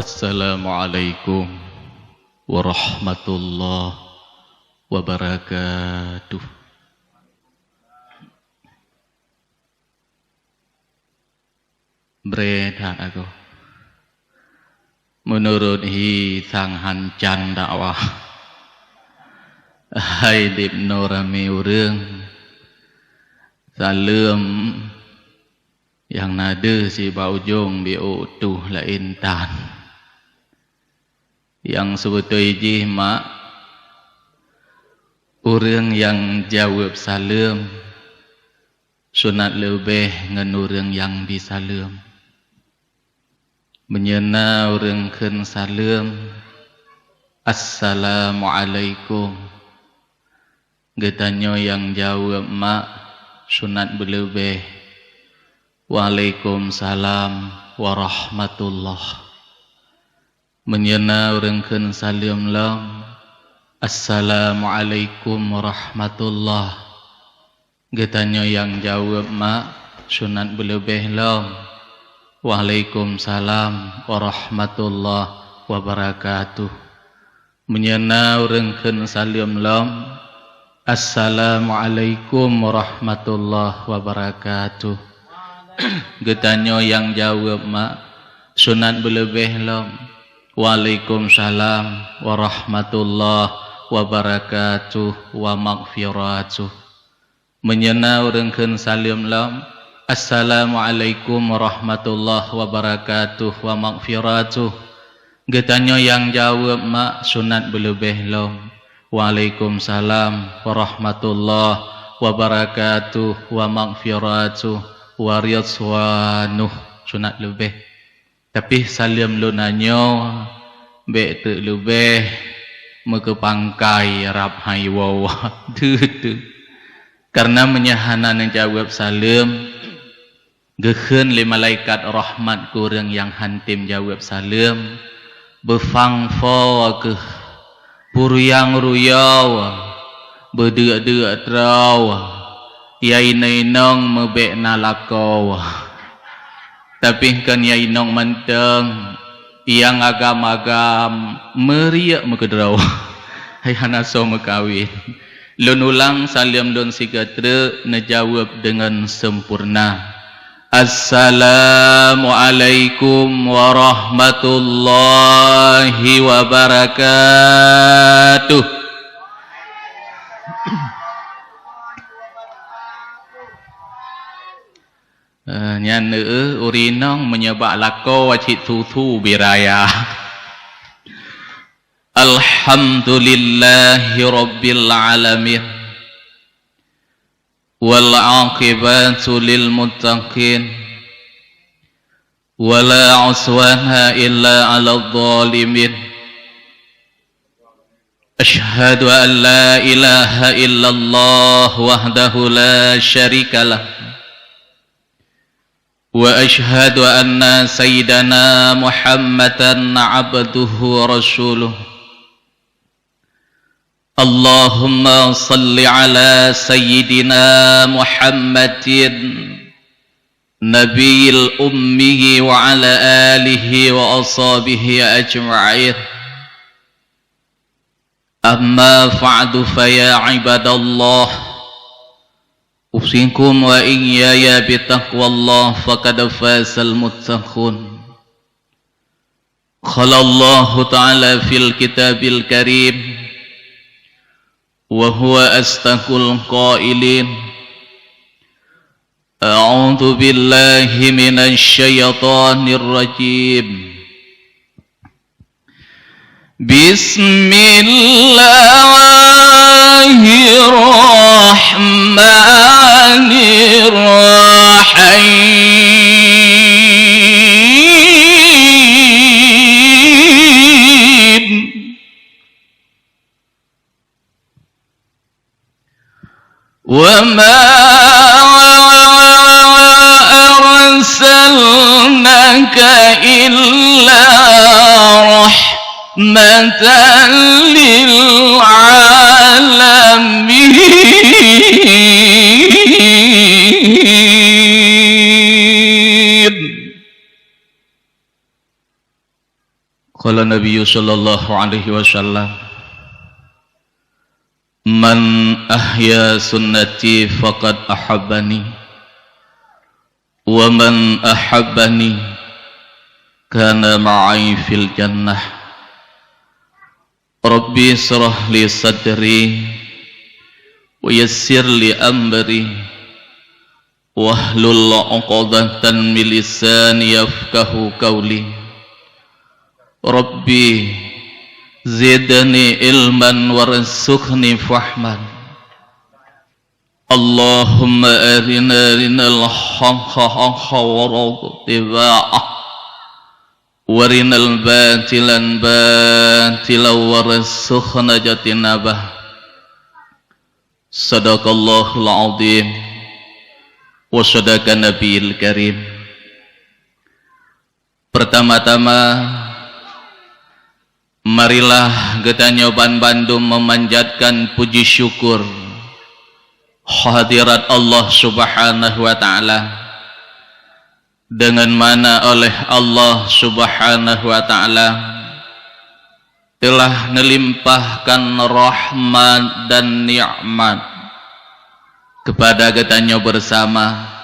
Assalamualaikum warahmatullahi wabarakatuh. Berita aku menurut sang hancan dakwah hai dip norami urang salam yang nada si baujung biutuh la intan yang sebetulnya mak urang yang jawab salam sunat lebih ngan urang yang disalam menyena urang keun salam assalamualaikum getanyo yang jawab mak sunat berlebih waalaikumsalam warahmatullah menyena urang keun salam lam assalamualaikum warahmatullah getanyo yang jawab mak sunat berlebih lam waalaikumsalam warahmatullahi wabarakatuh menyena urang keun salam lam assalamualaikum warahmatullahi wabarakatuh getanyo yang jawab mak sunat berlebih lam waalaikumsalam warahmatullahi wabarakatuh wa maghfiratuh menyena urang keun salam lam assalamualaikum warahmatullahi wabarakatuh wa maghfiratuh getanyo yang jawab mak sunat berlebih lam waalaikumsalam warahmatullahi wabarakatuh wa maghfiratuh wa ridwanuh sunat lebih tapi salam lu nanyo be te lebih mekepangkai rap hai wawa tu karena menyahanan yang jawab salam gekeun li malaikat rahmat kurang yang hantim jawab salam befangfo ke puruyang ruyau bedek-dek trau yai nainong mebek nalakau tapi kan yai nong menteng yang agam-agam meriak mekedrau hai hanaso mekawin lun ulang salam lun sigatre nejawab dengan sempurna assalamualaikum warahmatullahi wabarakatuh nyane urinong menyebak lako wajib tutu biraya alhamdulillahi rabbil alamin wal aqibatu lil muttaqin wala uswana illa 'alal zalimin asyhadu an la ilaha illallah wahdahu la syarikalah wa asyhadu anna sayyidana muhammadan 'abduhu wa rasuluh Allahumma salli ala sayyidina Muhammadin nabiyil ummi wa ala alihi wa ashabihi ajma'in amma fa'du fa ya ibadallah usikum wa iyaya bitaqwallah faqad fasal muttaqun qala Allah ta'ala fil kitabil karim وهو أصدق القائلين أعوذ بالله من الشيطان الرجيم بسم الله الرحمن الرحيم وما أرسلناك إلا رحمة للعالمين qala Nabi sallallahu alaihi wasallam man ahya sunnati faqad ahabbani wa man ahabbani kana ma'i fil jannah. Rabbi shrah li sadri wa yassir li amri wahlul 'uqdatan min lisani yafqahu qawli. Rabbi zidni ilman warzuqni fahman. Allahumma arinal haqqa warzuqna warinal batilan batila warzuqna jatinabah. Sadaqallahul azim wa sadaqa nabiyil karim. Pertama-tama marilah kita nyoban Bandung memanjatkan puji syukur hadirat Allah subhanahu wa ta'ala, dengan mana oleh Allah subhanahu wa ta'ala telah melimpahkan rahmat dan nikmat kepada kita bersama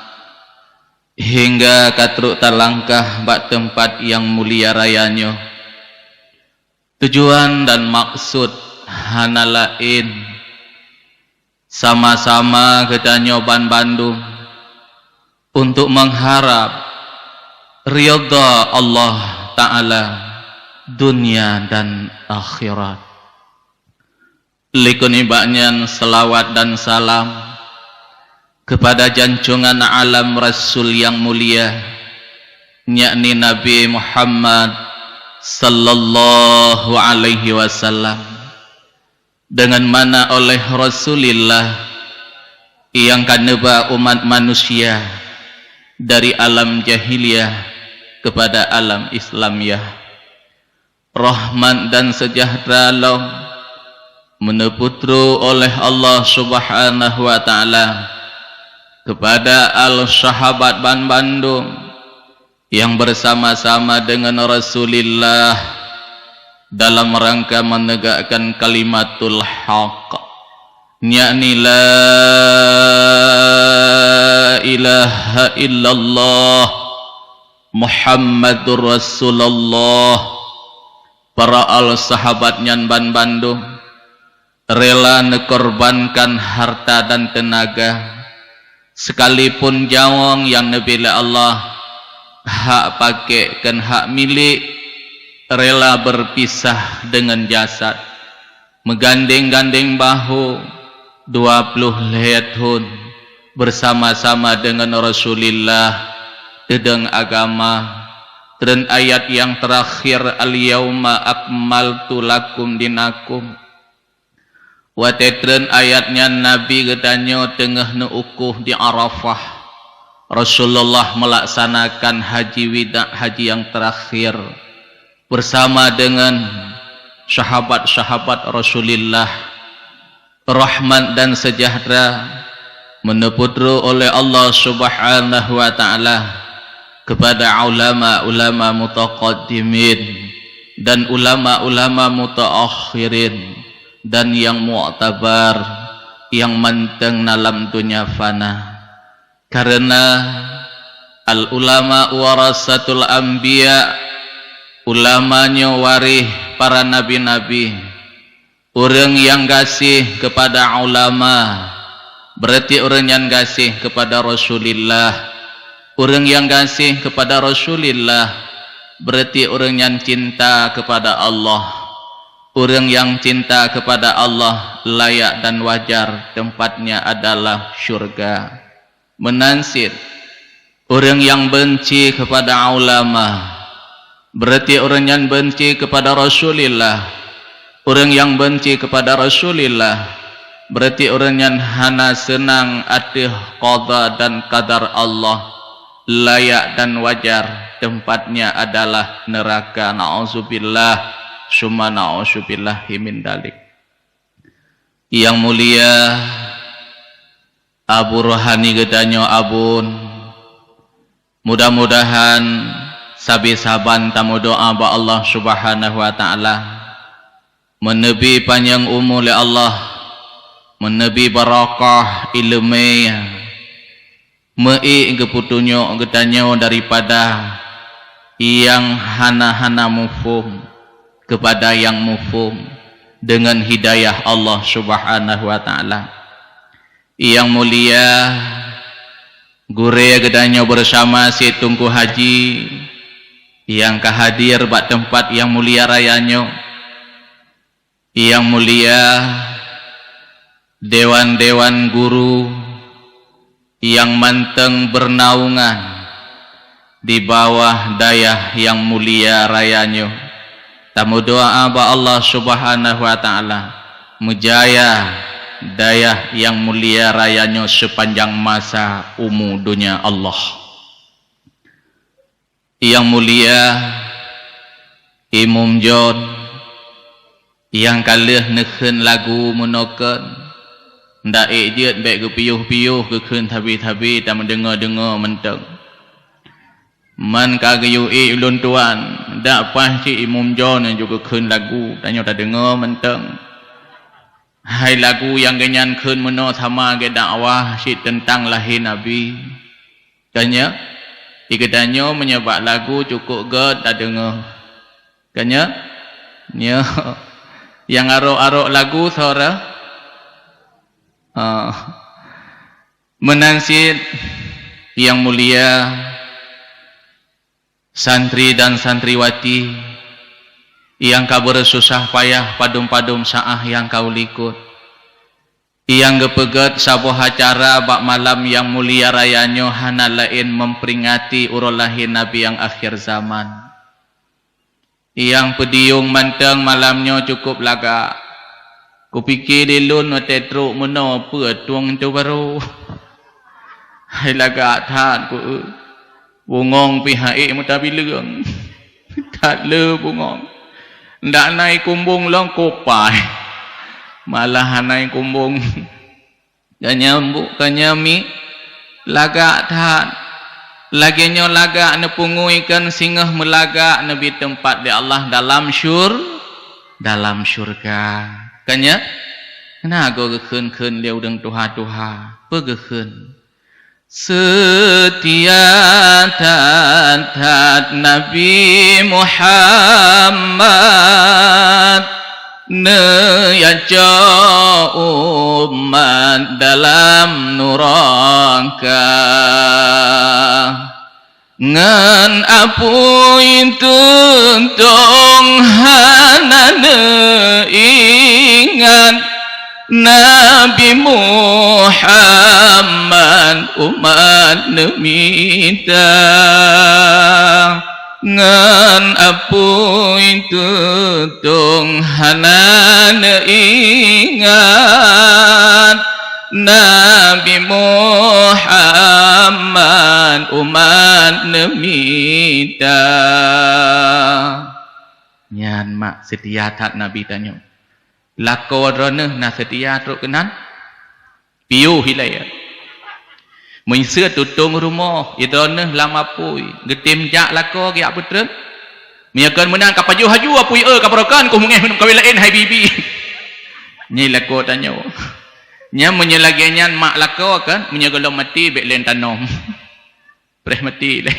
hingga katruk talangkah bak tempat yang mulia rayanya. Tujuan dan maksud hana lain sama-sama kita nyoban Bandung untuk mengharap ridha Allah Ta'ala dunia dan akhirat. Likuni baknyan selawat dan salam kepada janjungan alam Rasul yang mulia, yakni Nabi Muhammad sallallahu alaihi wasallam, dengan mana oleh Rasulullah yang kaneba umat manusia dari alam jahiliyah kepada alam Islamiyah, rahmat dan sejahtera Allah meneputru oleh Allah subhanahu wa ta'ala kepada al-sahabat Bandung yang bersama-sama dengan Rasulullah dalam rangka menegakkan kalimatul haq, yakni la ilaha illallah Muhammadur Rasulullah. Para al-sahabatnya Bandung rela nekorbankan harta dan tenaga, sekalipun jawang yang Nabi Allah hak pakai kan hak milik, rela berpisah dengan jasad, menggandeng-gandeng bahu 20 tahun bersama-sama dengan Rasulullah dedeng agama dan ayat yang terakhir al-yauma akmaltu lakum dinakum. Watetren ayatnya Nabi katanya tengah nuukuh di Arafah, Rasulullah melaksanakan haji wida, haji yang terakhir bersama dengan sahabat-sahabat Rasulullah. Rahmat dan sejahtera meneputru oleh Allah subhanahu wa ta'ala kepada ulama-ulama mutaqaddimin dan ulama-ulama mutaakhirin dan yang mu'tabar, yang menteng dalam dunia fana. Karena al-ulama warasatul anbiya, ulamanya warih para nabi-nabi. Orang yang kasih kepada ulama berarti orang yang kasih kepada Rasulullah. Orang yang kasih kepada Rasulullah berarti orang yang cinta kepada Allah. Orang yang cinta kepada Allah layak dan wajar tempatnya adalah syurga. Menansir orang yang benci kepada ulama berarti orang yang benci kepada Rasulullah. Orang yang benci kepada Rasulullah berarti orang yang hana senang atas qada dan qadar Allah, layak dan wajar tempatnya adalah neraka. Na'udzubillah summa na'udzubillahi min dalik. Yang mulia Abu Rohani gedanya abun, mudah-mudahan sabi saban tamu doa ba Allah Subhanahu wa taala menebi panjang umur li Allah, menebi barakah ilmu mei keputunyo getanyo daripada yang hana-hana mufhum kepada yang mufhum dengan hidayah Allah Subhanahu wa taala. Yang mulia gure gedanyo bersama si Tunku Haji yang kehadir bak tempat yang mulia rayanyo. Yang mulia dewan-dewan guru yang manteng bernaungan di bawah dayah yang mulia rayanyo. Tamu doa ba Allah Subhanahu wa taala mujaya dayah yang mulia rayanyo sepanjang masa umur dunia Allah. Yang mulia Imam John yang kalih nekhen lagu menoken ndak ejit baik ke piuh-piuh ke keun tabi-tabi tak mendengar-dengar menteng. Man kagayu ulun tuan dak pasti Imam John yang juga keun lagu tanya tak dengar menteng. Hai lagu yang genyan keun meno sama ke dakwah si tentang lahir Nabi. Tanya ikatanyo menyebab lagu cukup ged tak dengar. Kanya nya yang arok-arok lagu suara menansid yang mulia santri dan santriwati yang kau bersusah payah padum-padum saah yang kau likut, yang gepeget sabuh acara bak malam yang mulia rayanyo hana lain memperingati urolahi Nabi yang akhir zaman, yang pediung manteng malamnya cukup laga. Kupikir dilun wate truk meno apa tuang tu baru. Hai laga that ku bungong pihai mutabileung. Tak le bungong. Ndak naik kumbung long kopai. Malah naik kumbung. Kanya mi laga that. Laginya laga ne punguikan singah melaga nabi tempat di Allah dalam syurga. Kanya kena go keun liau deng tuha-tuha pegeun setia tat Nabi Muhammad ne yaja umat dalam neraka ngan apui tuntung hanane ingat Nabi Muhammad umat nemita ngan apui tuntung hanane ingat Nabi Muhammad umat nemita. Nyan mak setia tat Nabi tanya. Lako drone na setia truk kenan. Piu hilaya. Menyisa tutung rumah idrone lama pui. Getim jak lako giak putra. Menyakan menang kapaju haju apui kaparokan ku mungeh minum kawilain hai bibi. Nyi lako tanya. Nya menyelagiannya mak lako kan menyagalo mati bek len tanom. Preh mati le.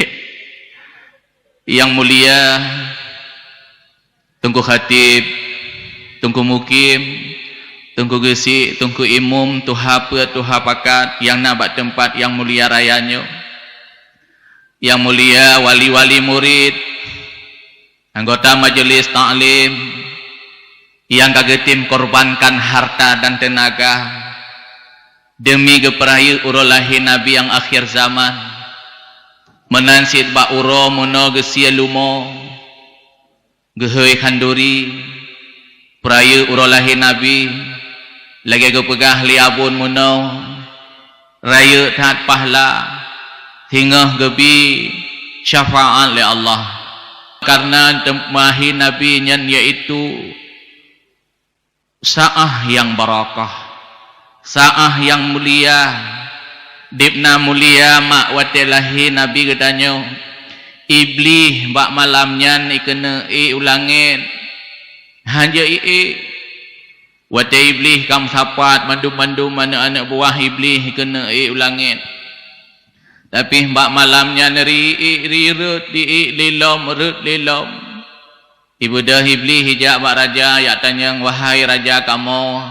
Yang mulia Tunku Khatib, Tunku Mukim, Tunku Gesi, Tunku Imum, Tuha Pakat yang nabat tempat yang mulia rayanyo. Yang mulia wali-wali murid, anggota majelis ta'lim yang kagetim korbankan harta dan tenaga demi keperaya urolahi Nabi yang akhir zaman, menansid ba uro muno gesia lumo gehoi khanduri peraya urolahi Nabi lagi kepegah liabun muno raya tat pahla hingga gebi syafaat le Allah karena temahi Nabi nyan yaitu saah yang barakah, saah yang mulia, dibna mulia mak watelahi Nabi katanya iblis bak malamnya ikena ulangin hanya wate iblis kam sapat mandum-mandum anak-anak buah iblis kena ulangin tapi bak malamnya rirut lilom ibu dah iblis hijak bak raja ya tanya wahai raja kamu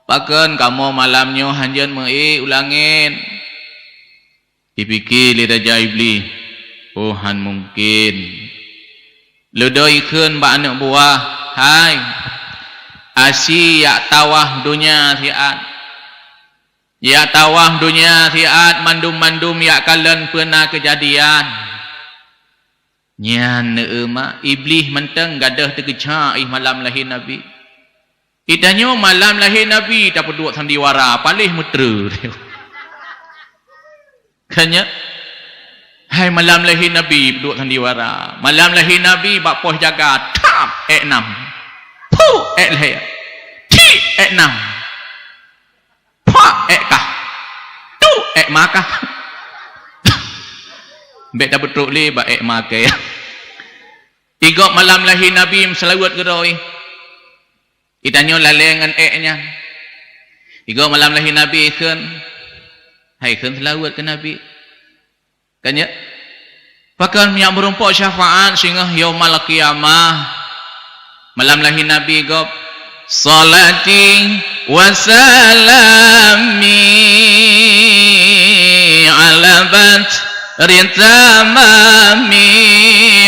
pakan kamu malamnya hanjan ulangin dipikir li raja iblis han mungkin ludo ikun bak anak buah hai asi ya tawah dunia siat ya tawah dunia siat mandum-mandum ya kalian pernah kejadian nyan neema iblis menteng gadah terkejar malam lahir nabi itanyo malam lahir nabi tak berdua sandiwara palih mutra kanya hai malam lahir nabi berdua sandiwara malam lahir nabi bak poh jaga tap 6 pu lahir ti 6 pa kah tu makah bet dah betul le ba makai tiga malam lahir nabi selawat geroi itanyo lalengan nya tiga malam lahir nabi kan hai kan selawat ke nabi kanya pakan yang berumpak syafaat sehingga yaumul qiyamah malam lahir nabi gop salati wa salami ala bat ritamami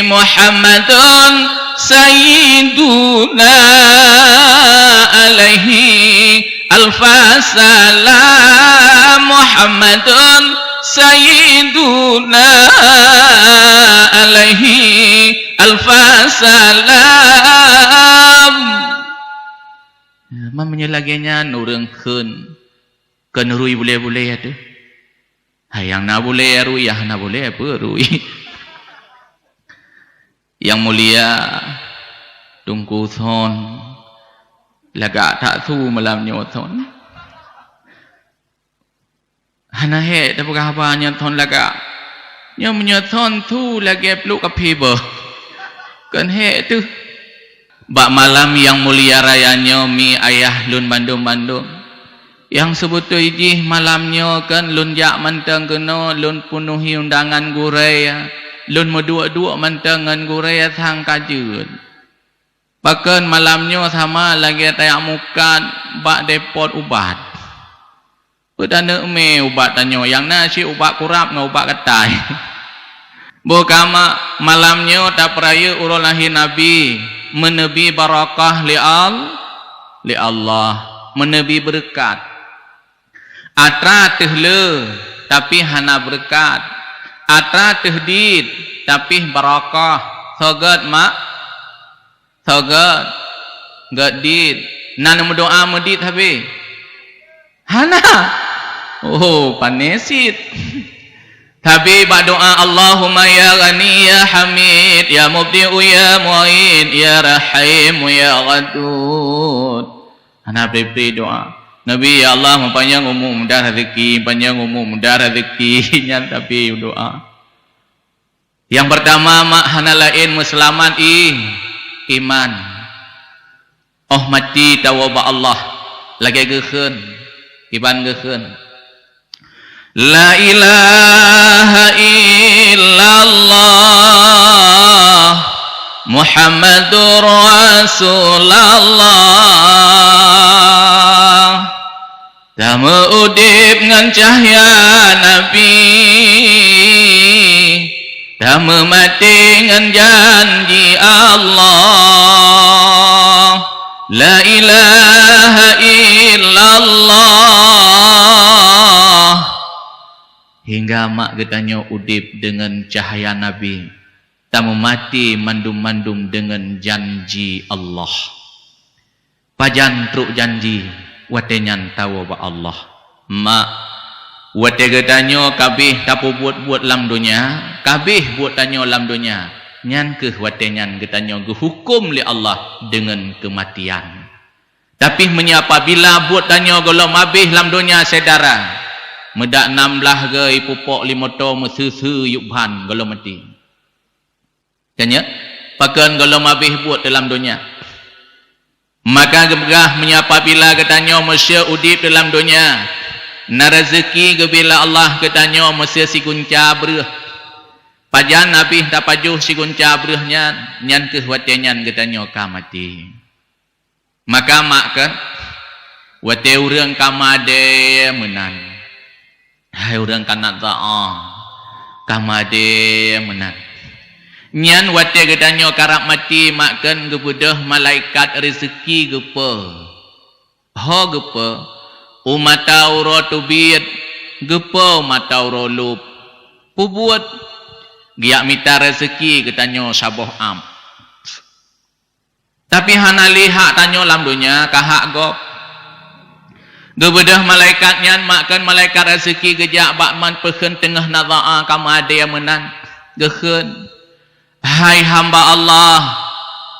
Muhammadun sayyiduna alaihi alfasalam Muhammadun sayyiduna alaihi alfasalam mamanya laginya nureng kun rui boleh-boleh ada yang na boleh rui yang na boleh apa rui yang mulia tungku thon lagak tak thu malam nyothon hana he tak apa nyothon lagak nyom nyothon thu lagi peluk kapiba kan he tu bak malam yang mulia raya nyomi ayah lun bandung-bandung yang sebetul ijih malamnya kan lun jak mantang kena lun penuhi undangan gurai lun medua-dua mantangan gurai thang kajun bahkan malamnya sama lagi tayak mukan bak depot ubat pedana me ubat tanyo yang nasi ubat kurap ngau ubat ketai bukama malamnya tak peraya urul lahir nabi menebi barakah li Allah menebi berkat atra tehle tapi hana berkat atra tehdid tapi barakah sogat mak sogat gadid nan doa medit habe hana oh panesit tapi ba doa Allahumma ya ghani ya hamid ya mubdi'u ya mu'id ya rahim ya ghadud hana beri doa Nabi ya Allah mempanjang umur mudah rezeki panjang umur mudah rezeki nyan tapi doa yang pertama mak hana lain musliman iman oh mati tawaba Allah lagi geukeun iban geukeun la ilaha illallah Muhammadur Rasulullah Dama udip ngan cahaya Nabi Dama mati ngan janji Allah La ilaha illallah hingga mak getanya udip dengan cahaya Nabi Dama mati mandum-mandum dengan janji Allah Pajan truk janji watenyan tahu ba Allah mak wate gedanyo kabeh tapu buat lam dunia kabeh buat tanyo lam dunia nyan ke watenyan gedanyo hukum li Allah dengan kematian tapi menyapa bila buat tanyo golom habis lam dunia sedara medak 16 ge pupok limoto mesusu yubhan golom mati Tanya, pakan kalau habis buat dalam dunia. Maka gebegah menyapa bila katanya masya udip dalam dunia. Na rezeki gebila Allah katanya masya si gunca bereh. Pajan habis tak pajuh si gunca berehnya nyan kehwatiannya katanya ka mati. Maka mak kan wate urang kamade menan. Hai urang kana ta'a. Kamade menan. Nyan wate katanya karap mati mak kan gebudah malaikat rezeki gepa. Ho gepa umatau tubit gepa umatau lup. Pubuat giak mita rezeki katanya saboh am. Tapi hana lihat tanya lam dunia kahak gop. Gebedah malaikat nyan makan malaikat rezeki gejak bakman peken tengah nadha'a kamu ada yang menang. Gehen. Hai hamba Allah,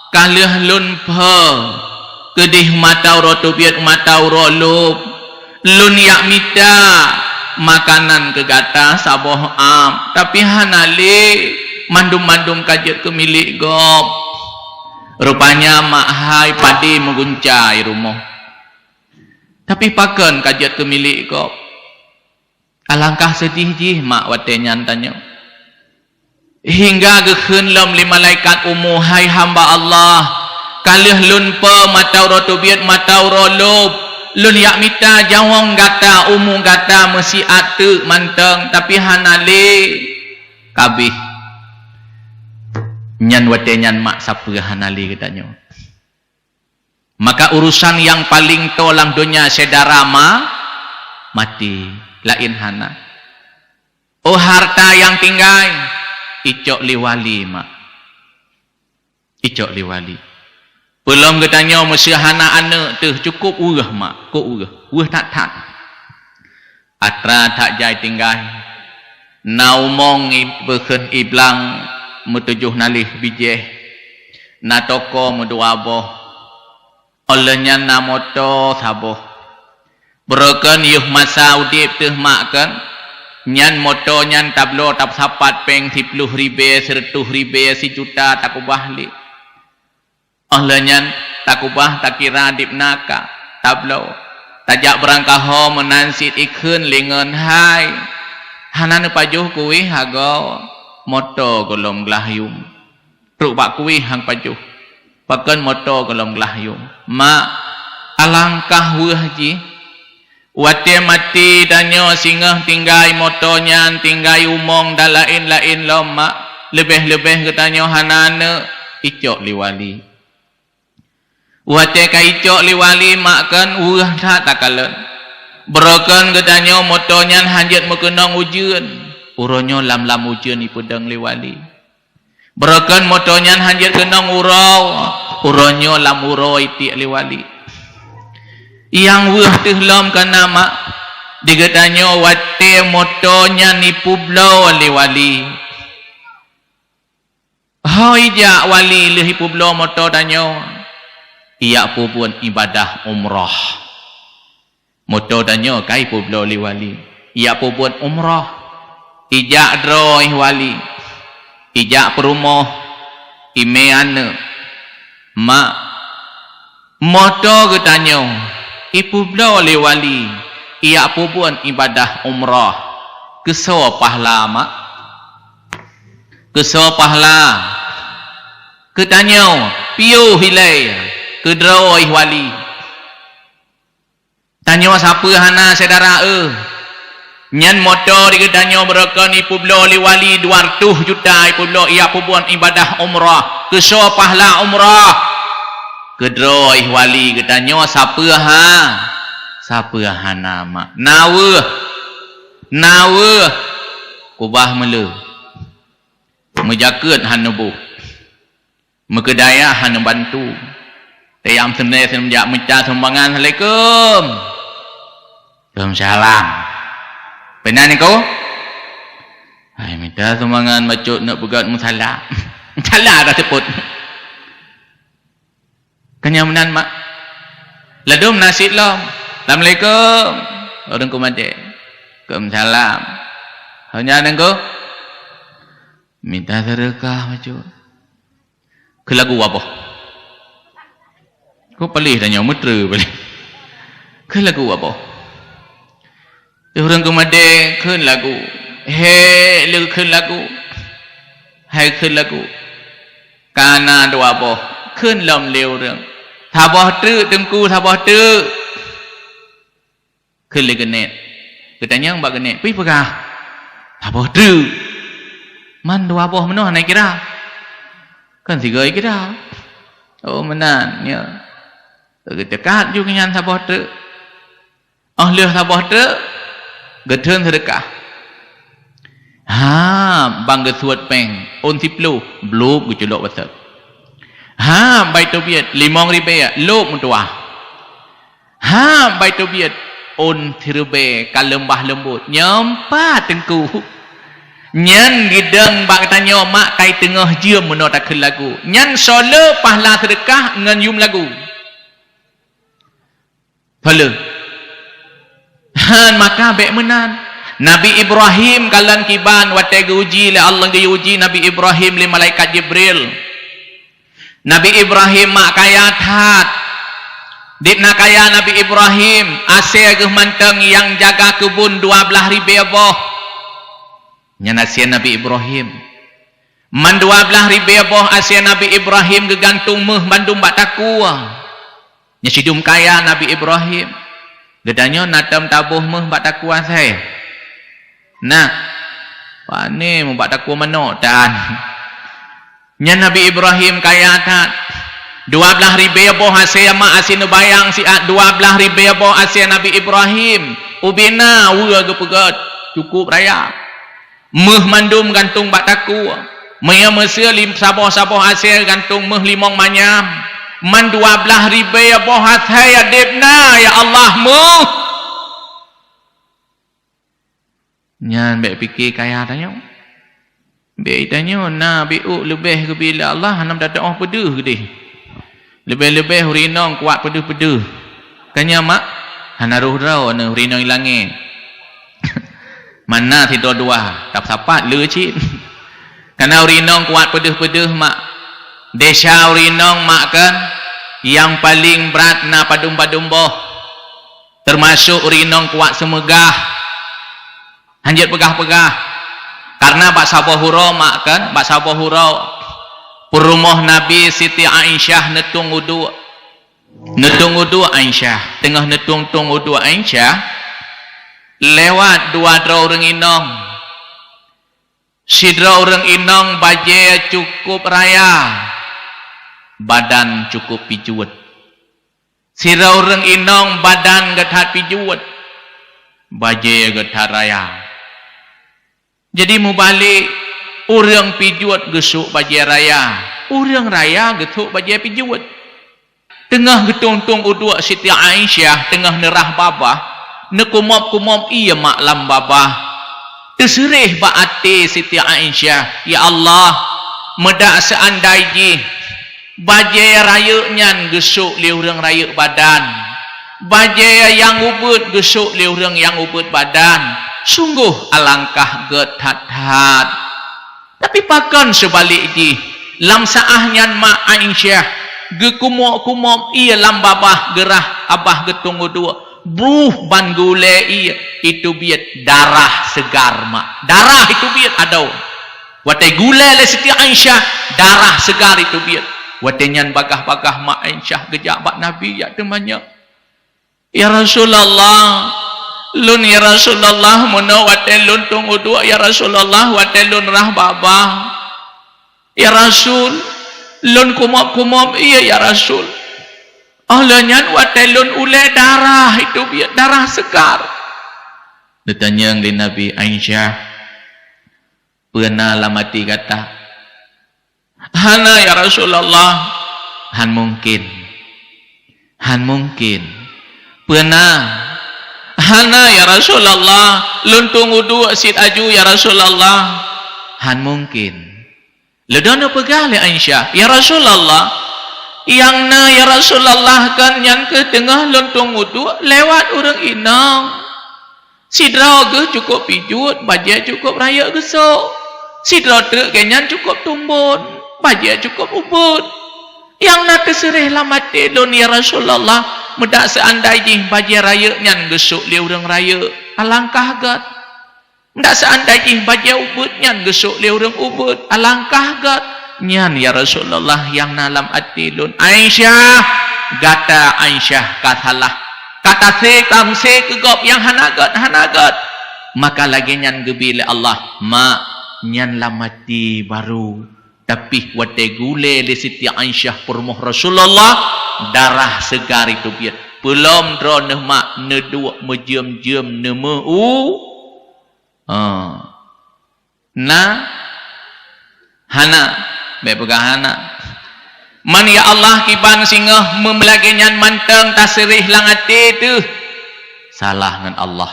kalih lun pe kedih matau rotubiat matau rolub lun yak mita makanan kegata saboh am tapi hanali mandum-mandum kajet ke milik gop. Rupanya mak hai padi menguncai rumah. Tapi pakan kajet ke milik gop. Alangkah sedih jih mak watenyan tanya. Hingga gehen lam li malaikat umuh hai hamba Allah. Kalih lun pe matau rotubiat matau rolub lun yak mita jawang gata umu gata mesi ate manteng tapi hanale kabih nyan wate nyan mak sapa hanale katanya. Maka urusan yang paling tolang dunia sedara mati lain hana. Oh harta yang tinggal icok liwali mak. Icok liwali. Belum katanya mesti hana anak tu cukup urah mak. Kok urah? Urah tak. Atra tak jai tinggal. Naumong beken iblang metujuh nalih bijeh. Na toko medua boh. Olehnya na moto saboh. Bereken yuh masa udip tu mak kan. Nyan moto nyan tablo tap sapat peng 10 ribe 100 ribe si juta tak ubah li. Allah nyan tak ubah tak kira dip naka tablo. Tajak berangkah ho menansit ikun lingon hai. Hanan pajuh kuih hago moto golong glahyum. Truk bak kuih hang pajuh. Pakan moto golong glahyum. Ma alangkah weh ji. Wate mati danyo singgah tinggai motonya tinggai umong dan lain-lain loma lebih-lebih katanya hanane icok liwali. Wate ka icok liwali makan urah tak takalan. Berokan katanya motonya hanjat mekenang ujian. Uronyo lam-lam ujian ipedang liwali. Berokan motonya hanjat kenang urau. Uronyo lam urau iti liwali. Yang wah tehlam kana mak digatanya wate motonya nipu blau wali. Hoi ja wali leh ipu blau moto danyo. Ia pun ibadah umrah. Moto danyo kai ipu blau wali. Ia pun umrah. Ijak droi wali. Ijak perumah imeana. Mak moto getanyo ipu blau oleh wali. Ia pun ibadah umrah. Keso pahla mak. Keso pahla. Ketanyo piu hilai. Kedroi wali. Tanyo siapa hana saudara Nyan motor diketanyo berekan ipu blau oleh wali 200 juta ipu blau. Ia pun ibadah umrah. Keso pahla umrah. Kedroi wali katanya siapa ha? Siapa ha nama? Nawa kubah mele. Mejaket han nebuh. Mekedaya han bantu. Tayam senai senjak minta sumbangan. Assalamualaikum. Waalaikumsalam. Benar ni kau? Hai minta sumbangan bacut nak begat musalah. Salah dah sebut. Kenyamanan mak. Ladum nasi lom. Assalamualaikum. Orang kumade. Waalaikumsalam. Hanya nengko minta sedekah macam. Ke lagu apa? Kau pelih tanya mutra pelih. Ke lagu apa? Orang kemade ke lagu. He lu ke lagu. Hai ke lagu. Kana dua apa? Ke lam leu orang. Thabah tu tengku thabah tu. Ke le genet. Ketanya mbak genet. Pi pegah. Thabah tu. Man dua apa menoh naik kira. Kan tiga kira. Oh menan ya. Dekat juga nyan thabah tu. Oh leh thabah tu. Geteun sedekah. Ha bang gesuat peng. On tiplu. Blub geculok betul. Ha bai tobiat 5 ribu lop mutua. Ha bai tobiat on tirbe kalembah lembut. Nyampa tengku. Nyan gidang bak tanya mak kai tengah jam meno tak lagu. Nyan sola pahala sedekah ngan yum lagu. Pahala. Han maka baik menan. Nabi Ibrahim kalan kiban watai uji le Allah ge uji Nabi Ibrahim le malaikat Jibril. Nabi Ibrahim mak kaya that. Ditna kaya Nabi Ibrahim asal ge manteng yang jaga kebun 12 ribu boh. Nya asia Nabi Ibrahim. Man 12 ribu boh asia Nabi Ibrahim gegantung meh bandung bak takua. Nya sidum kaya Nabi Ibrahim. Gedanya natam tabuh meh bak takua saya. Nah, pane mu bak takua mano dan. Nya Nabi Ibrahim kaya tak 12 ribu boh asia mak asin bayang si 12 ribu boh asia Nabi Ibrahim. Ubina uga gepegat cukup raya. Meh mandum gantung bak taku. Maya Mesir saboh-saboh hasil gantung meh limong manyam. Man 12 ribu boh hasil adibna ya Allah meh. Nyan baik fikir kaya tanya. Baik tanya na biuk lebih ke bila Allah hanam dadak oh peduh gede. Lebih-lebih hurinong kuat peduh-peduh. Kanya mak hanaruh rau na hurinong ilangin. Mana tidur dua tak sapat le cik. Karena urinong kuat pedih-pedih mak. Desa urinong mak kan yang paling berat na padum-padum boh. Termasuk urinong kuat semegah. Hanjat pegah-pegah. Karena bak sabah hurau mak kan, bak sabah hurau perumah Nabi Siti Aisyah netung wudu. Netung wudu Aisyah, tengah netung wudu Aisyah. Lewat dua dra orang inong. Sidra orang inong baje cukup raya. Badan cukup pijuat. Sidra orang inong badan gethat pijuat. Baje gethat raya. Jadi mu balik orang pijuat gesuk baje raya. Orang raya getuk baje pijuat. Tengah getung-tung uduk Siti Aisyah tengah nerah babah. Nekumop-kumop iya maklam babah. Terserih ba'ati Siti Aisyah. Ya Allah, medak seandai ji bajai raya nyan gesuk li urang raya badan. Bajai yang ubud gesuk li urang yang ubud badan. Sungguh alangkah gethat-hat. Tapi pakan sebalik ji lam saah nyan mak Aisyah gekumop-kumop iya lam babah gerah abah getung uduk. Bruh ban gule iya itu biat darah segar mak. Darah itu biat adau. Watai gule le Siti Aisyah darah segar itu biat. Watai nyan bagah-bagah mak Aisyah gejak bak Nabi ya temannya. Ya Rasulullah, lun ya Rasulullah mono watai lun tung udu ya Rasulullah watai lun rah babah. Ya Rasul, lun kumop-kumop iya ya Rasul. Ahlanya watelun ule darah itu biar darah segar. Ditanya oleh Nabi Aisyah, pernah lamati kata, hana ya Rasulullah, han mungkin, pernah, hana ya Rasulullah, luntung udu asid aju ya Rasulullah, han mungkin. Ledana pegah le Aisyah, ya Rasulullah. Yang na ya Rasulullah kan yang ke tengah lontong wudu lewat orang inang. Sidra ge cukup pijut, baja cukup raya gesok. Sidra te kenyan cukup tumbun. Baja cukup ubud. Yang nak keserih lamat telon ya Rasulullah. Medak seandainya baja raya nyan gesuk liu reng raya. Alangkah gat. Medak seandainya baja ubud nyan gesuk liu reng ubud. Alangkah gat. Nyan ya Rasulullah yang nalam atilun. Aisyah. Gata Aisyah katalah. Kata sekam sekegop yang hanagat. Maka lagi nyan gebile Allah. Mak nyan lamati baru. Tapi wate gule li Siti Aisyah purmoh Rasulullah darah segar itu biar belum droneh mak neduk mejem-jem nemu hana be pegang hana man ya Allah kibang singah memelagenyan manteng tasrih langate tu salah dengan Allah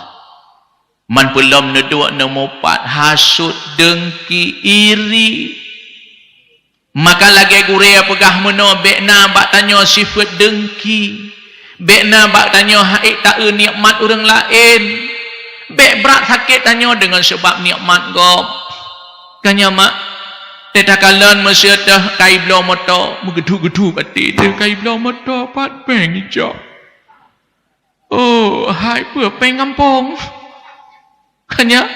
man belum neduk nemu pat hasud dengki iri. Maka lagi guria pegah meno bekna bak tanya sifat dengki. Bekna bak tanya haik tak nikmat orang lain. Bek berat sakit tanya dengan sebab nikmat gop. Kanya mak tetakalan masih dah kai blau motor megedu-gedu pati tu kai blau motor pat peng hijau. Oh, hai pur peng kampung. Kanya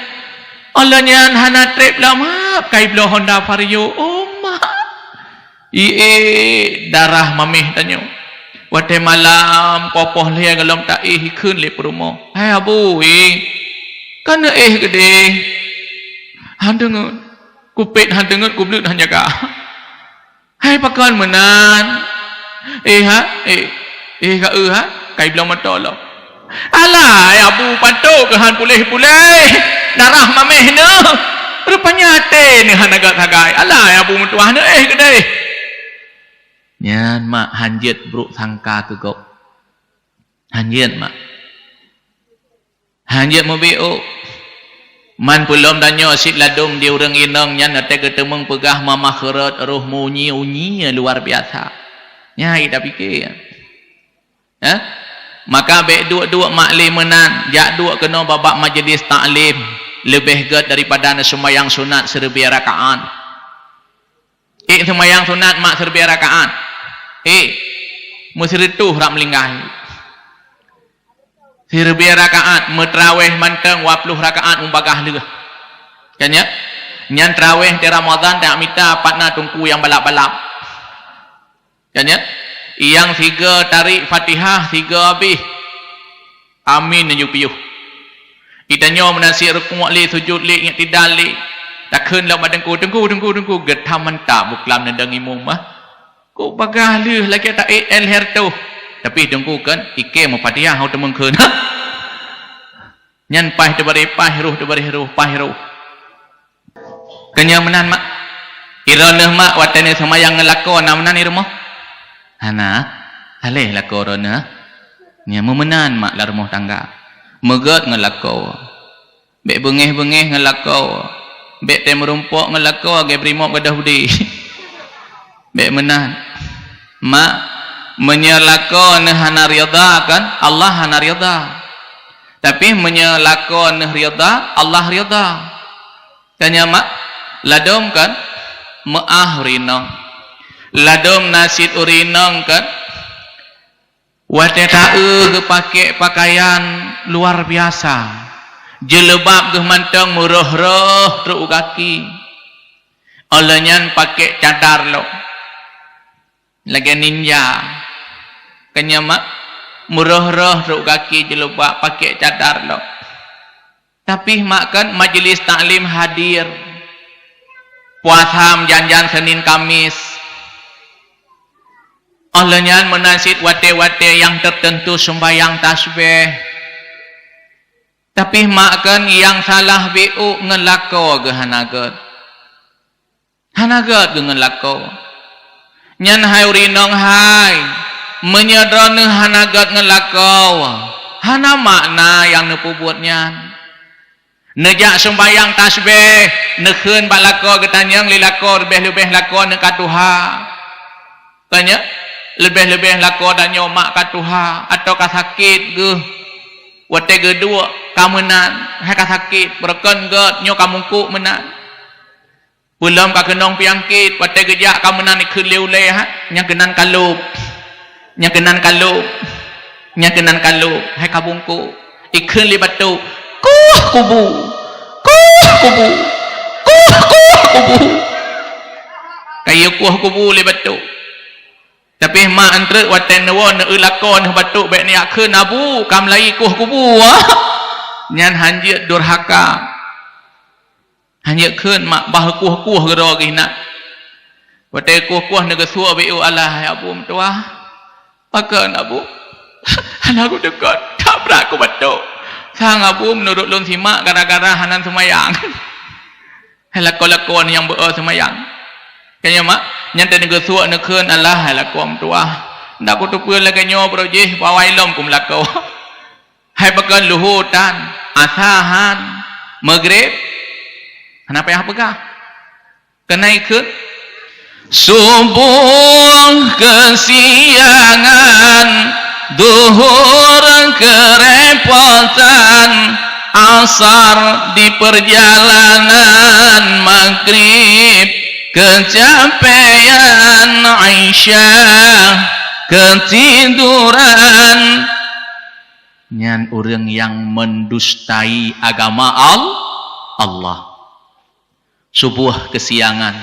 Allahnya hana trip lama kai blau Honda Vario. Oh mak darah mamih tanya. Wate malam popoh lia galom tak hikun le perumo. Hai abu kana gede. Handengut. Kupit handengut kublut hanya ka. Hai pakan menan. Kai belum matolo. Alah abu patok ke han pulih-pulih. Darah mamih ne. Rupanya ate ni han agak-agak. Alah abu mutuah ne gede. Nyan mak hanjet bruk sangka ke gop. Hanjet mak. Hanjet mobil. Man belum tanya sit ladum dia orang inang nyan ate ketemeng pegah mama kherat roh munyi-unyi luar biasa. Nyai dah fikir. Maka bek dua-dua maklim menan, jak dua kena babak majlis taklim lebih ged daripada sembahyang sunat 1000 rakaat. Sembahyang sunat mak 1000 rakaat. Mesti retuh rak melinggai. 1000 rakaat metraweh manteng 20 rakaat umbagah leuh. Kan ya? Nyan traweh di Ramadan tak minta patna tungku yang balap-balap. Kan ya? Yang 3 tarik Fatihah 3 habis. Amin nyupiuh. Itanya menasik rukuk li sujud li ingat tidak li. Takkan lah madengku tengku getam mantap buklam nendang imum mah. Kau bagah leh lagi tak el hertu. Tapi dengku kan ike mau Fatihah hau temeng keun. Nyan pah debari pahruh pahruh. Kenya menan mak. Ironeh mak watane semayang ngelakon menan irmo. Hana haleh lakorona. Nya memenan mak la rumah tangga. Megat ngelakau. Bek bengeh-bengeh ngelakau. Bek tem rumpok ngelakau ge primok gadah budi. Bek menan. Mak menyelakon hana rida kan Allah hana rida. Tapi menyelakon rida Allah rida. Tanya mak ladom kan maah urinong. Ladom nasid urinong kan wate tae pakai pakaian luar biasa. Jelebab ke mantang murah-roh teruk kaki. Olehnya pakai cadar lo. Lagi ninja. Kanya mak murah-roh teruk kaki jelebab pakai cadar lo. Tapi mak kan majlis taklim hadir. Puasam janjan Senin Kamis. Olehnya menasid wate-wate yang tertentu sembahyang tasbih. Tapi mak kan yang salah BU ngelakau ke hanagat. Hanagat ke ngelakau. Nyan hai urinong hai. Menyedron hanagat ngelakau. Hana makna yang nepu buatnya. Nejak sembahyang tasbih. Nekun balakau ketanyang lilakau lebih-lebih lakau nekatuha. Tanya. Lebih-lebih lakau dan nyomak katuha. Atau kasakit ke. Wate kedua. Kamenan. Hai kasakit. Berken ke. Nyo kamungkuk menan. Pulang ka kenong piangkit, patai gejak kamenan ni keleu-leh nya kenan kalup. Nya kenan kalup. Nya kenan kalup. Hai kabungku. Ikun li batu. Kuh kubu. Kuh kubu. Kuh kubu. Kayu kuh kubu li batu. Tapi mak entre watan nawa na ulakon batu baik ni akun abu kam lai kuh kubu. Nyan hanjit durhaka. Hanjit kun mak bah kuh-kuh gero gina. Wate kuh-kuh naga suwa biu Allah ya abu mtua. Akan abu. Anaku dekat tak beraku batu. Sang abu menurut lun simak gara-gara hanan semayang. Lakon-lakon yang ber semayang. Kaya mak nyata naga suwa na kun Allah lakon mtua. Ndak ku tupul lagi nyo projeh pawai lom kum lakau. Hai bakan luhutan, asahan, maghrib. Kenapa yang apakah? Kena ikut subuh kesiangan, duhur kerepotan, asar di perjalanan, maghrib kecapean, Aisyah ketiduran. Nyan orang yang mendustai agama Allah. Subuh kesiangan,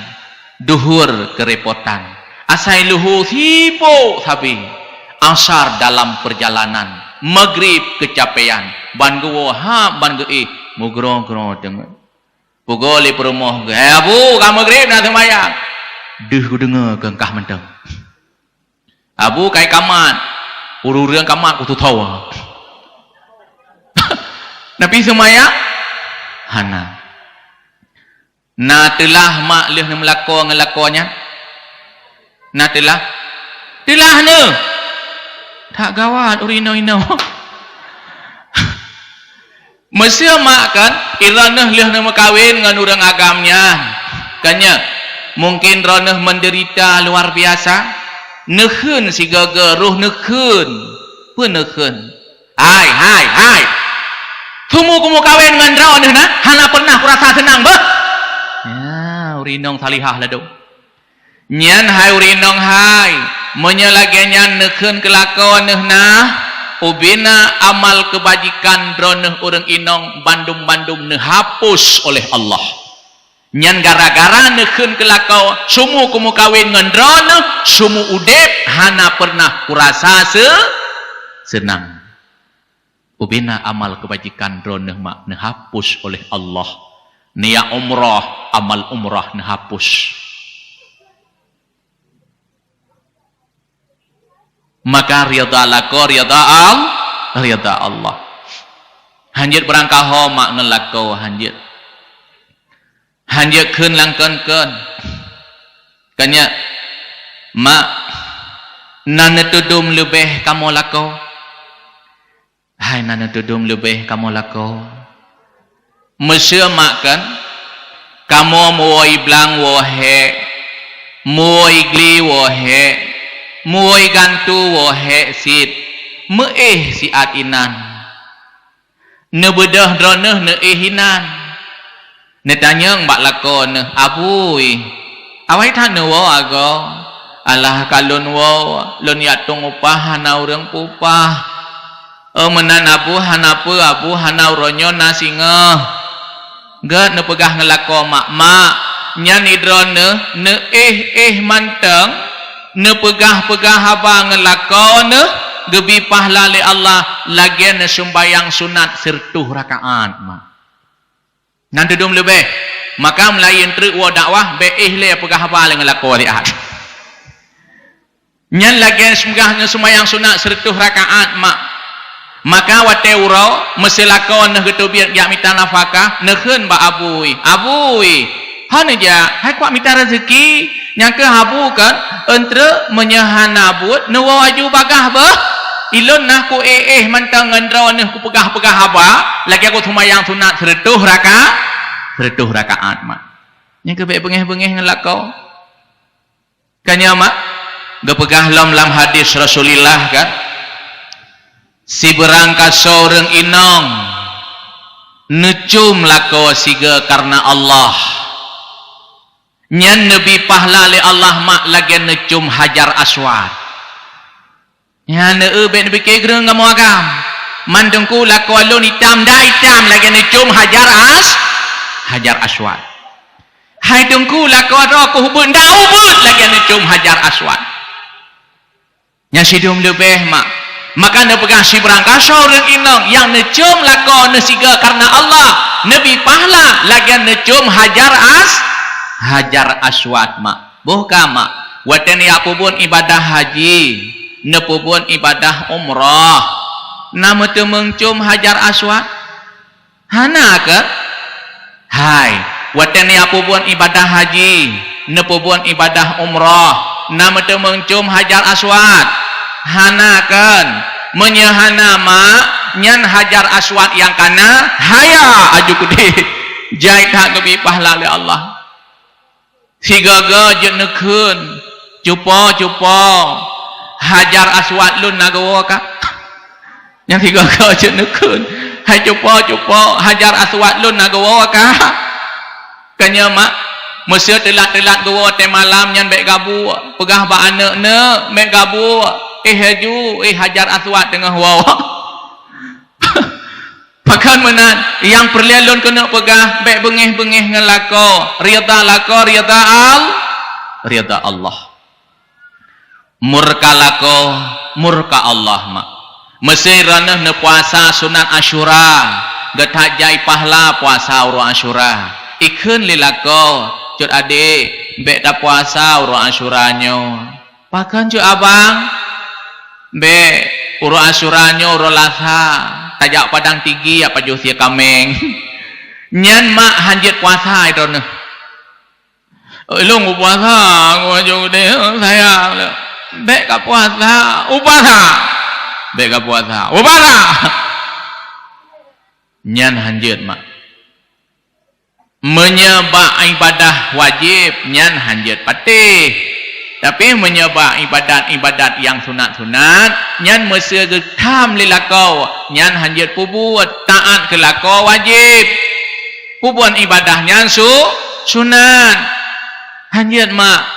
duhur kerepotan, asai luhur hipo tapi asar dalam perjalanan, maghrib kecapean, ban go ha ban go mugro-gro dengar. Pugoli perumoh ge, abu ka maghrib na semayang. Deuh ku dengar gengkah menteng. Abu kai kamat, ururang kamat ku tu tahu. Nabi semayang hana. Na telah mak leh ni melako ngelakonya. Na telah ne. Tak gawat urino-ino. Mesti mak kan iranah leh ni makawin ngan urang agamnya. Kanya mungkin ranah menderita luar biasa. Nekeun si gaga ruh nekeun. Pun nekeun. Hai. Tumu kumu kawin ngan ranah na, hana pernah kurasa senang bah. Ya, urinong salihah lah dong. Nyan hai urinong hai, menyelagian nekun kelakon nah, ubina amal kebajikan droneh orang inong bandum-bandum nehapus oleh Allah. Nyan gara-gara nekun kelakau, sumu kumu kawin ngendroneh, sumu udep hana pernah kurasa senang. Ubina amal kebajikan droneh mak nehapus oleh Allah. Niat umrah, amal umrah nehapus. Maka riyadha lako, riyadha Allah. Hanjit berangkah ho mak ngelako hanjit. Hanjit kun langkan. Kanya mak nana tudum lebih kamu lako. Hai nana tudum lebih kamu lako. Mesya makan kamu muai blang wohe muai gli wohe muai gantu wohe sit meeh si atinan nebedah droneh neehinan netanya mbak lakon abui awai tan wo ago Allah kalun wo lon yatung upah hana urang pupah menan abu hana uronyo nasinga gak nepegah ngelako mak nyan idrone manteng nepegah haba ngelako gebi pahala li Allah lagian sembayang sunat sertuh rakaat mak nan dudum lebih maka melayan truk wa dakwah le pegah haba li ngelako liat nyan lagian sembayang sunat sertuh rakaat mak maka wate urau meselakon nah gitu biar jak minta nafkah nekeun ba abui hana ja hai kuat minta rezeki nyangka habu kan entre menyahan abut newa waju bagah bah ilun nah ku mantang ngendra nah ku pegah haba lagi aku sumayang sunat sertuh rakaat mak nyangka bae bengeh-bengeh ngelakau kanya mak gepegah lam hadis Rasulillah kan si berangkat seorang inong necum lako siga karena Allah Nyan Nabi pahla le Allah mak lagi necum Hajar Aswad. Ya ne ben Nabi ke gereng ngamu agam. Mandengku lako alun hitam lagi necum Hajar Aswad. Hai dengku lako aku hubun lagi necum Hajar Aswad. Nya sidum lebih mak. Maka ne pegang si berangkasa orang inong yang necum lako nesiga karena Allah. Nabi pahla lagi necum Hajar Aswad mak. Bukan mak. Watan ya pun ibadah haji, ne pun ibadah umrah. Nama tu mencum Hajar Aswad. Hana ke? Hai, watan ya pun ibadah haji, ne pun ibadah umrah. Nama tu mencum Hajar Aswad. Hana kan? Menyahana mak nyan Hajar Aswad yang kana haya aju kudi. Jai tak kebi pahla le Allah. Si gaga je nekun cupo Hajar Aswad lun nagawa ka yang si gaga je nekun hai cupo Hajar Aswad lun nagawa ka kanya mak mesti telat gawa te malam nyan baik gabu pegah ba anak ne mek gabu haju Hajar Aswad tengah wawa Pakan menan yang perlialun kena pegah baik bengih ngelako rida Allah murka lako murka Allah mak mesti ranah ne puasa sunat Asyura getak jai pahla puasa uro Asyura ikun lilako cut adik baik dah puasa uro Asyuranyo pakan cut abang baik uro Asyuranyo uro lasa tajak padang tinggi apa jusia kameng nyan mak hanjit puasa itu ne lu puasa gua juga deh sayang bek ka puasa bek ka puasa nyan hanjit mak menyebab ibadah wajib nyan hanjit patih tapi menyebab ibadat yang sunat nyan mesti gekam lilakau nyan hanjit pubuat taat ke lakau wajib pubuan ibadah nyan sunat hanjit mak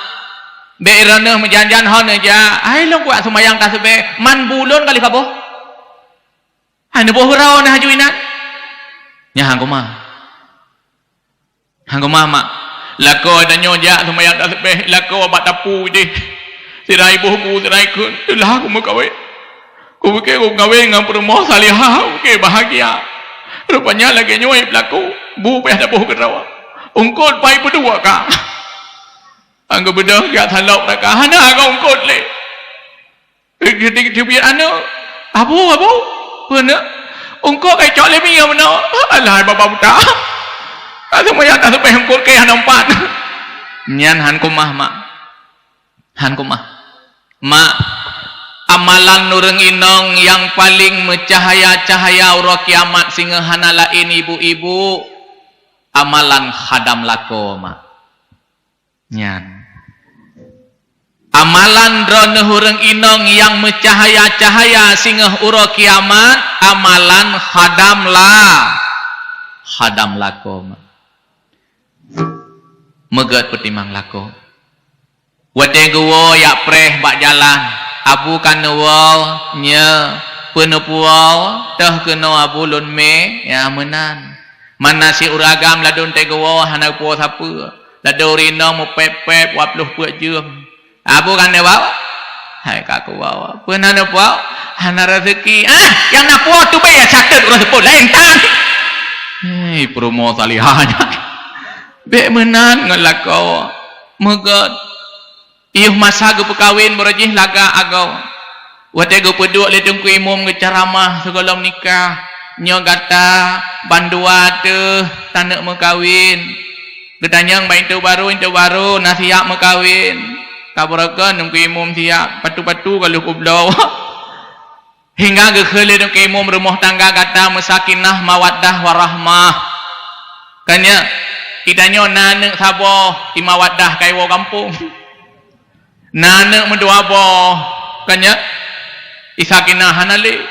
beirana menjanjan hon aja ai long kuat semayang tak sebe man bulun kali kaboh hanya boh rau nah hajuinan nya hangkuma mak lako ada nyoja semayang tak sebeh lako abad tapu je sirai buku sirai kun itulah aku mau kawin aku fikir aku kawin dengan perempuan salihah okey bahagia rupanya lagi nyoi pelaku bu payah tapu ke rawa ungkut pai berdua kak anggo bedah gak salok tak hana kau ungkut le dia anak abu benar ungkut kai cok le mi mana alah bapa buta semua yang tak sampai hengkul ke yang nampak nyan hankumah mak amalan nureng inong yang paling mencahaya-cahaya ura kiamat singa hana lain ibu-ibu amalan khadam lako mak nyan amalan drone hureng inong yang mencahaya-cahaya singa ura kiamat amalan khadam lako mak megat petimang lako wate guwo yak preh bak jalan abu kanwa nya penepuau tah kena abu lun me ya menan mana si uragam ladun te guwo hana puo sapa ladorina mo pep wapluh puak jum abu kanwa hai ka kuwa penana puau hana rezeki yang nak puau tu bae catet urang sepul lain tan hei promo salihahnya bek menan ngelakau megat iuh masa ge perkawin berajih laga agau wate ge peduk le tungku imum ge ceramah sebelum nikah nyo gata bandua teh tanek mekawin gedanyang bain tu baru nasiap mekawin kaburakan tungku imum siap patu-patu kalau kublau hingga ge khele tungku imum rumah tangga gata masakinah mawaddah warahmah kanya kitanya nanek saboh imawadah kaiwo kampung nanek mendua boh kanya isakinah hanale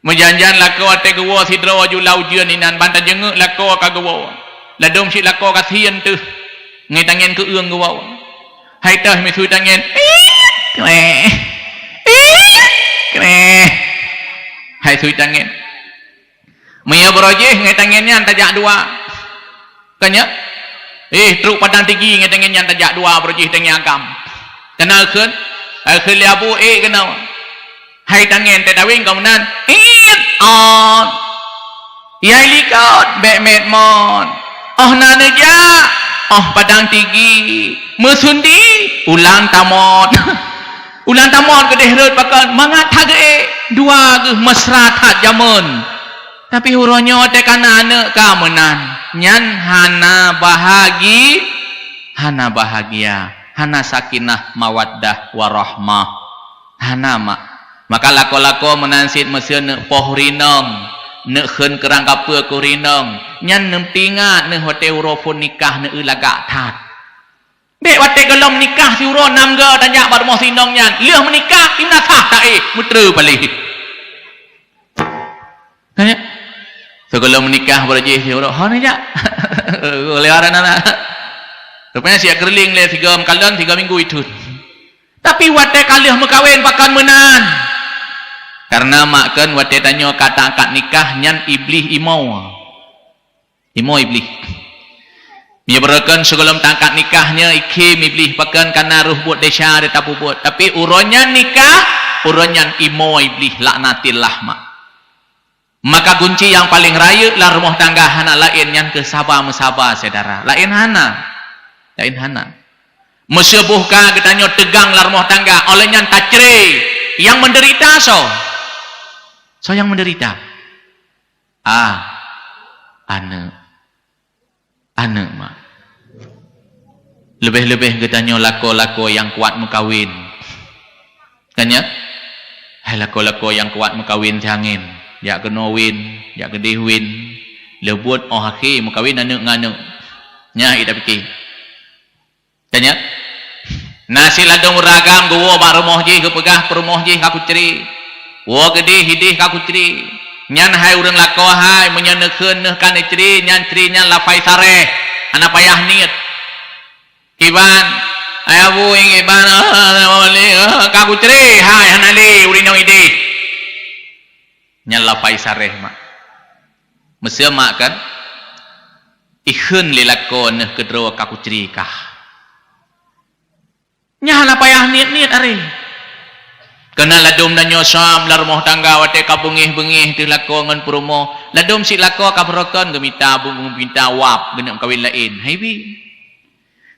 menjanjan lako ate gewo sidra waju laujian inan banta jenguk lako ka gewo ladom si lako kasian tu ngai tangen ke ương ke wau hai tah mi thui tangen kre hai thui tangen maya berojeh ngai tangennya tajak dua kanya truk padang tinggi ngai tangennya tajak dua berojeh tangen agam kenal keun liabu kenal hai tangen tadawing kemudian on yai likot bek met mon nanaja padang tinggi mesundi ulang tamot ulang tamot kedeh reut pakan mangat hage dua ge mesra tak jamun tapi huronyo te kana ane kamenan nyan hana bahagia hana sakinah mawaddah warahmah hana mak maka lako-lako menansit mesin pohrinong ne khen kerang kapur kurinong nyan nem tinga ne hotel urofon nikah ne ulaga tat dek wate gelom nikah si uro nam ge tanya bar mo sinong nyan leuh menikah imna sah tak mutre balik tanya sebelum menikah berje si uro ha nya lewaran anak rupanya sia kerling le 3 kalon 3 minggu itu tapi wate kalih mekawin pakan menan karena makan wate tanyo kata akad nikah nyan iblis imau iblis dia berakan sebelum tangkat nikahnya ikim iblis pakan karena ruh buat desa dia tapu buat tapi uronnya nikah uronnya imau iblis laknatillah mak maka kunci yang paling raya lah rumah tangga anak lain yang kesabar mesabar saudara lain hana mesebuhkan katanya tegang lah rumah tangga olehnya tajri yang menderita so yang menderita anak mak lebih-lebih katanya lako-lako yang kuat mekawin kanya hai lako-lako yang kuat mekawin jangin jak kena win jak gede win lebut haki mekawin anak nganak nya ida fikir tanya nasi ladung ragam gowo ba rumah je ke pegah perumah je aku ceri wo gede hidih aku ceri nyan hai urang lako hai menyenekeun kan ceri nyan ceri nyan lafai sareh ana payah niat iban ayabu ing iban kaku ceri hai hanali urino ide nyan lafai sareh mak mesya mak kan ikheun lilakon kedro kaku ceri kah nya payah niat are kena ladum dan nyosam lar rumah tangga wate kabengih-bengih di lakongan perumo ladum si lako kabrokan gemita bung pinta wap genak kawin lain haibi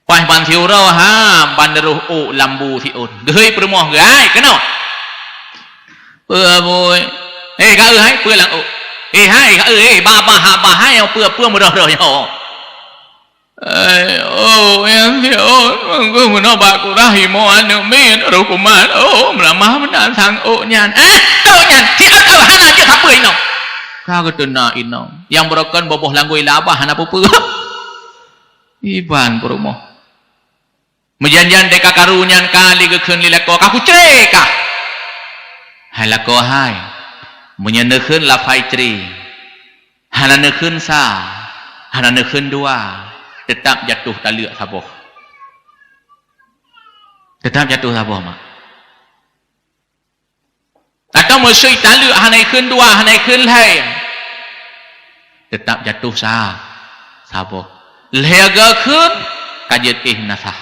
pah ban siuro ha banderuh lambu siun gehei perumo gai kena boy ka hai peu lang hai ka ba hai peu mudah-mudah yo yang dia menggu menobak kurahi mohon min rukuman melamah menan sang nyan nyan siapa tahu hana je apa ino kau kena ino yang berokan boboh langgui labah hana pupu iban perumoh mejanjan deka karunyan kali kekeun lilako kaku cereka hai lako hai menyenekeun lafai ceri hana nekeun sa hana nekeun dua tetap jatuh taluk saboh mak atau mesui taluk hanai keun dua hanai keun lai tetap jatuh saboh lehaga keun kajet nasah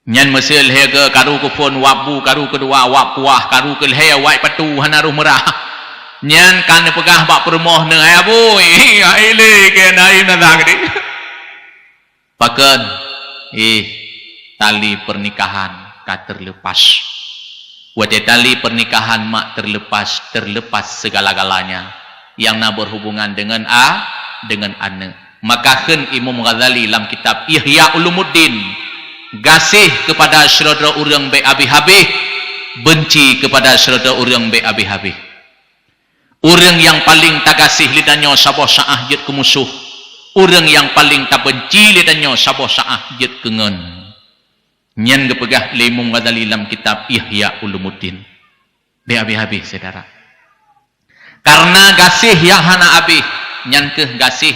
nyan mesil lehaga karu kupon wabu karu kedua wap kuah karu kelhe wai patu hanaruh merah nyan kan pegah bak perumoh ne abu ile ke nai nadak di pakan tali pernikahan ka terlepas wate tali pernikahan mak terlepas segala-galanya yang na berhubungan dengan dengan ane maka keun Imam Ghazali dalam kitab Ihya Ulumuddin gasih kepada saudara urang be abi habih benci kepada saudara urang be abi habih urang yang paling tagasih lidanyo sabah saah jet ke musuh urang yang paling tak benci lidanyo sabah saah jet ke ngen nyen gepegah Imam Ghazali dalam kitab Ihya Ulumuddin be abi habih saudara karena gasih yang hana abih nyan ke gasih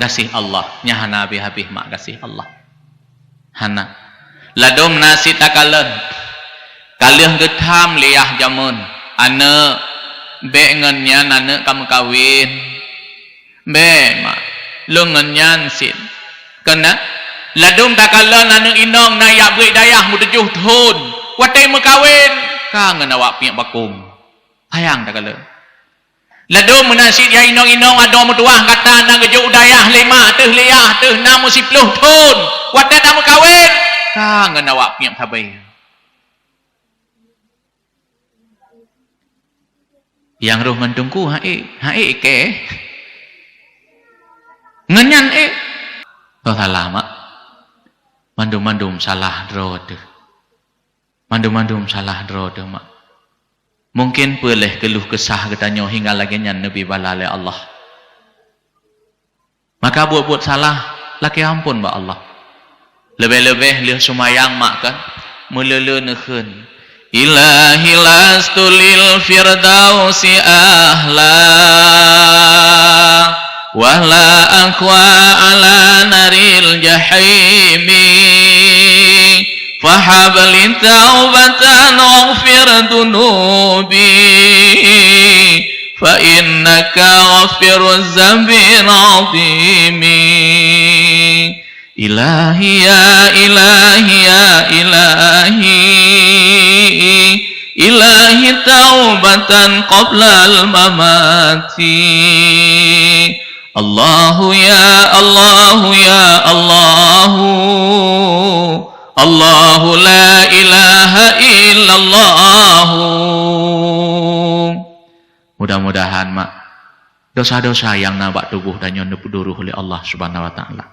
kasih Allah nya hana habis mak kasih Allah hana ladom nasi takalan kalih getham liah jamun ane be ngenyan ane kamu kawin be mak lu ngenyan sin kena ladom takalan ane inong nayak beri dayah mu 7 tahun watai mu kawin kangen awak piak bakung hayang takalan ladom menasib ya inong-inong ada mutuah kata nak gejuk dayah 5 teh liah teh 6 10 tahun wadah tak mau kawin kangen awak piak tabai yang roh mendungku hae ke ngenyan oh salah mak mandum salah drod mandum salah drod mak mungkin boleh keluh kesah katanya hingga lagi nyan Nabi balale Allah. Maka buat salah laki ampun ba Allah. Lebih-lebih lih sumayang mak kan melele nekeun. Ilahi lastu lil firdausi ahla wa la aqwa ala naril jahimi. Fahabli taubatan waghfir dunubi fa innaka ghafiruz zambin azimi ilahi ya ilahi ya ilahi ilahi taubatan qabla al-mamati Allahu ya Allahu ya Allahu Allahu la ilaha illallah. Mudah-mudahan mak dosa-dosa yang nabak tubuh dan yang duruh oleh Allah Subhanahu wa taala.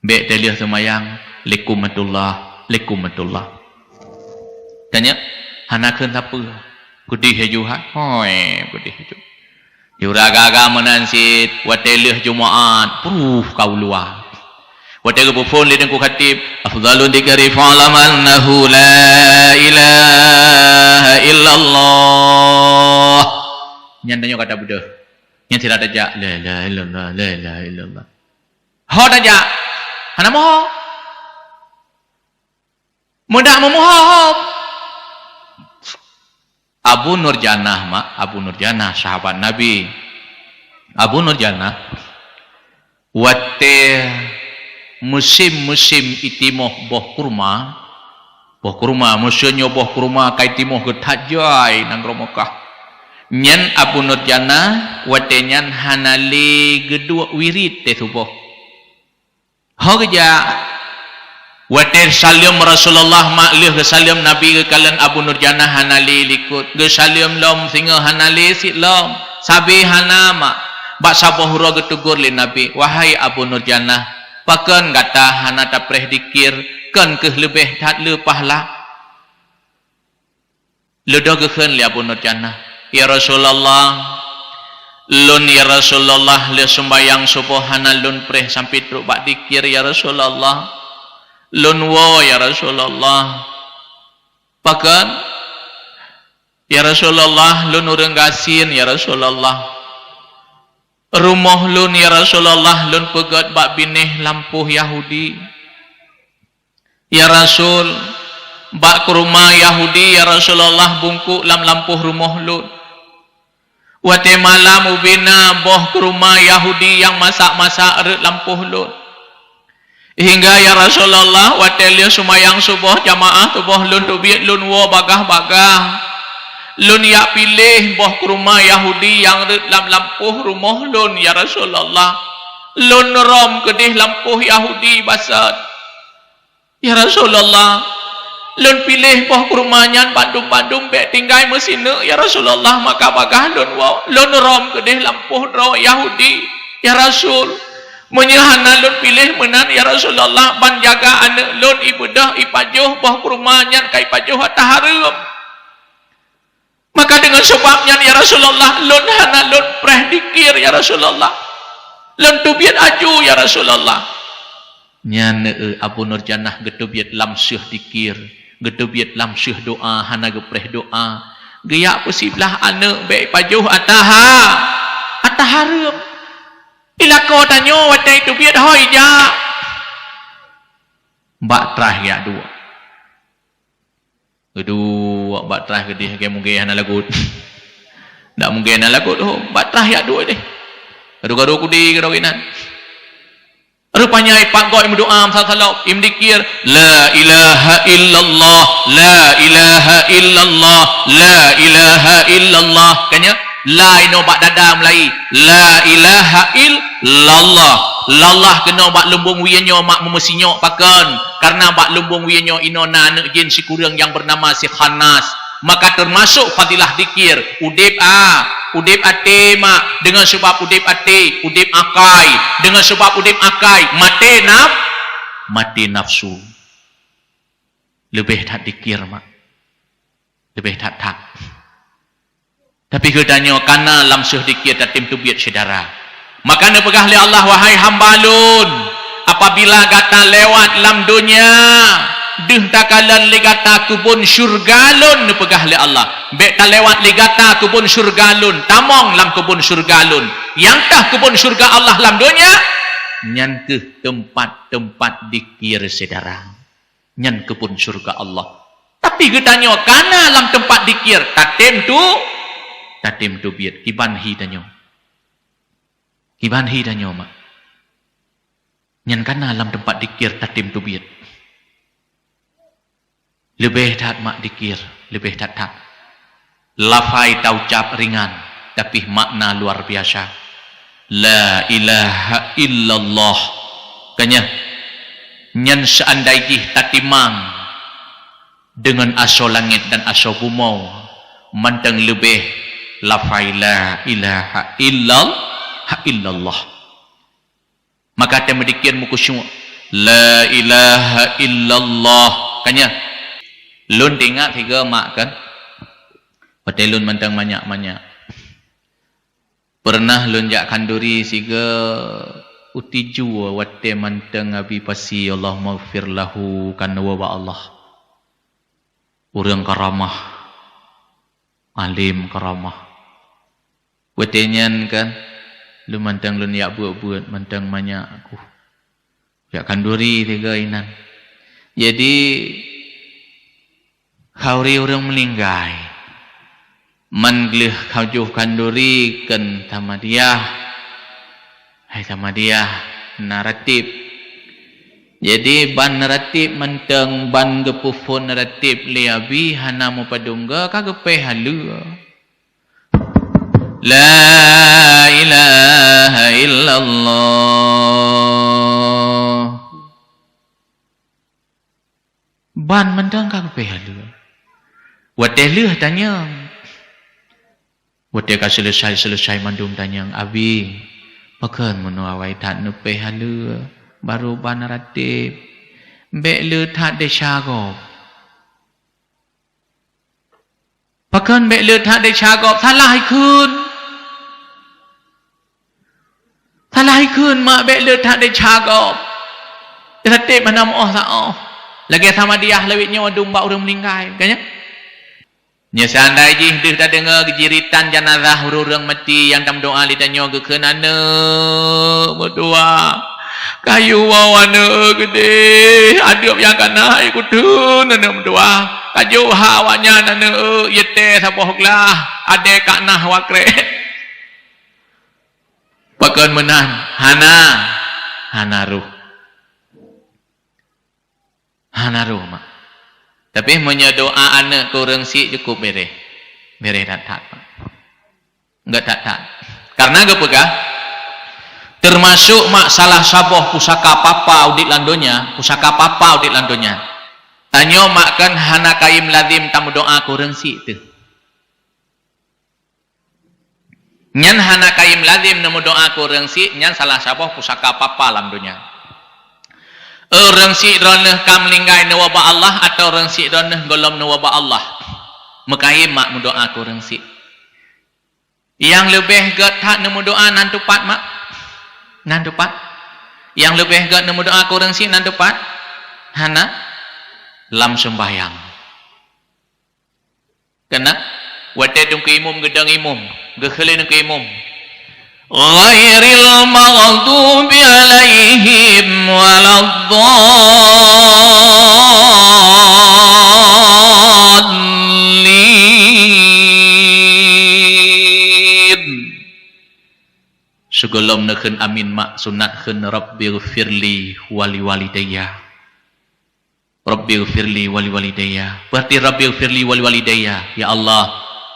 Baik teliah semayang likumatullah. Tanya hanakeun apa? Kudih hajuhan. Hoi, kudih haju. Juraga menansit wa teliah Jumaat, kau luar. Wadaga bufon lidang ku khatib afdalun dikari fa'lam annahu la ilaha illallah nyandanyo kata budak yang tidak ada la ilaha illallah la ilaha illallah ho daja hana moho mudah memoho Abu Nurjanah mak Abu Nurjanah sahabat Nabi Abu Nurjanah wate musim itimoh boh kurma musuhnya boh kurma kai timoh getajai nang romokah nyen Abu Nurjana watenyan hanali gedua wirid teh subuh hogeja water salim Rasulullah maklih ke salim Nabi ke kalian Abu Nurjana hanali likut ke salim lom singa hanali si lom sabi hanama bak saboh hura getugur li Nabi wahai Abu Nurjana pakan kata hana tak preh dikir kan ke lebih tak le pahala ledogeun li Abu Nurjana ya Rasulullah lun ya Rasulullah le sembayang subuh hana lun preh sampai truk bak dikir ya Rasulullah lun wo ya Rasulullah pakan ya Rasulullah lun urang gasin ya Rasulullah rumah lun ya Rasulullah lun pegat bak binih lampuh Yahudi ya Rasul bak ke rumah Yahudi ya Rasulullah bungkuk lampuh rumah lun wate malam ubina boh ke rumah Yahudi yang masak-masak lampuh lun hingga ya Rasulullah wate liya sumayang subuh jamaah tubuh lun tubiat lun wo bagah-bagah lun ya pilih boh ke rumah Yahudi yang lampuh rumah lun ya Rasulullah lun rom kedih lampuh Yahudi basat ya Rasulullah lun pilih boh ke rumahnya bandung-bandung be tinggai mesin ya Rasulullah maka bagah lun rom kedih lampuh ro Yahudi ya Rasul menyahana lun pilih menan ya Rasulullah ban jaga anak lun ibadah ipajuh boh ke rumahnya kai pajuh taharum maka dengan sebabnya ya Rasulullah lun hana lun preh dikir ya Rasulullah lun tubiat aju ya Rasulullah nyane Abu Nurjanah getubiat lamsyuh dikir getubiat lamsyuh doa hana gepreh doa gaya pesiblah anak baik pajuh ataharum Ilako tanyo watai tu biat hoi ja. Bak terah ya dua. Kedua bak terah ke dia ke mungkin hana lagut. Tak mungkin hana lagut oh bak terah ya dua deh. Gaduh-gaduh kudi gaduh inan. Rupanya ipak goi berdoa salah imdikir la ilaha illallah la ilaha illallah la ilaha illallah kanya la ino bak dada melai la ilaha illallah lallah kena bak lumbung wiyanyo mak memesinyo pakan karena bak lumbung wiyanyo ino na anak jin si kurang yang bernama si Khanas maka termasuk fadilah dikir udip udip ate mak dengan sebab udip ate udip akai dengan sebab udip akai mati nafsu lebih tak dikir mak lebih tak tapi katanya karena lamsuh dikir tatim tu biat saudara maka ne pegah li Allah wahai hambalun apabila gata lewat lam dunia deh takalan ligata kubun syurgalun ne pegah li Allah bek ta lewat ligata kubun syurgalun tamong lam kubun syurgalun yang tah kubun syurga Allah lam dunia nyan ke tempat-tempat dikir saudara nyan kubun syurga Allah tapi katanya kana lam tempat dikir tatim tu biat kiban hi danyo mak nyan kana lam tempat dikir tatim tu biat lebih tak mak dikir lebih tak lafai taucap ringan tapi makna luar biasa la ilaha illallah kanya nyan seandainya tatimang dengan aso langit dan aso bumau manteng lebih lafai la ilaha illallah maka dia mendikir mukusyuk la ilaha illallah kanya lun tinggal tiga mak kan pada lun manteng banyak pernah lun jak kanduri siga utiju wate manteng abi pasi Allah maghfir lahu kan wa Allah urang karamah alim karamah wetenyan kan lu mantang lu yak buat mantang banyak aku yak kanduri tiga inan jadi kauri orang melinggai manglih kaujuh kanduri kan tamadiyah hai tamadiyah naratif jadi ban naratif mantang ban gepufun naratif liabi hana mu padungga kagepe halu la ilaha illallah ban mantang kagepe halu wadeh leuh tanya wadeh ka selesai mandum tanya abi pakan mun awai tak nupe halu baru ban naratif be leuh tak de syagop pakan be leuh tak de syagop salah ikun mak be leuh tak de syagop naratif mana moh saoh lagi sama dia lewitnya wadung ba urang meninggal kanya nya seandainya deh tak dengar kejiritan jenazah urang mati yang dalam doa ditanya ke kenana berdoa kayu wawana gede aduk yang kana ikut tu nana berdoa kayu hawanya nana yete sabohlah ade kana wakre pakan menan hana ruh mak tapi menyedoa anak kurang si cukup bereh tak enggak tak karena gepegah termasuk mak salah saboh pusaka papa audit landonya tanyo mak kan hana kaim lazim tamu doa kurang si tu nyan hana kaim lazim namu doa kurang si nyan salah saboh pusaka papa landonya orang si droneh kam linggai na waba Allah atau orang si droneh golom na waba Allah mekaim mak mendoa kurang si yang lebih get tak na mendoa nan tepat mak nan tepat yang lebih get na mendoa kurang si nan tepat hana lam sembahyang kena wate tung ke imum gedang imum gekhele ke imum ghairil maghdubi alaihim waladdallin. Sebelum nekun amin mak sunat khun rabbighfirli wali walidayya. Rabbighfirli wali walidayya. Berarti rabbighfirli wali walidayya. Ya Allah,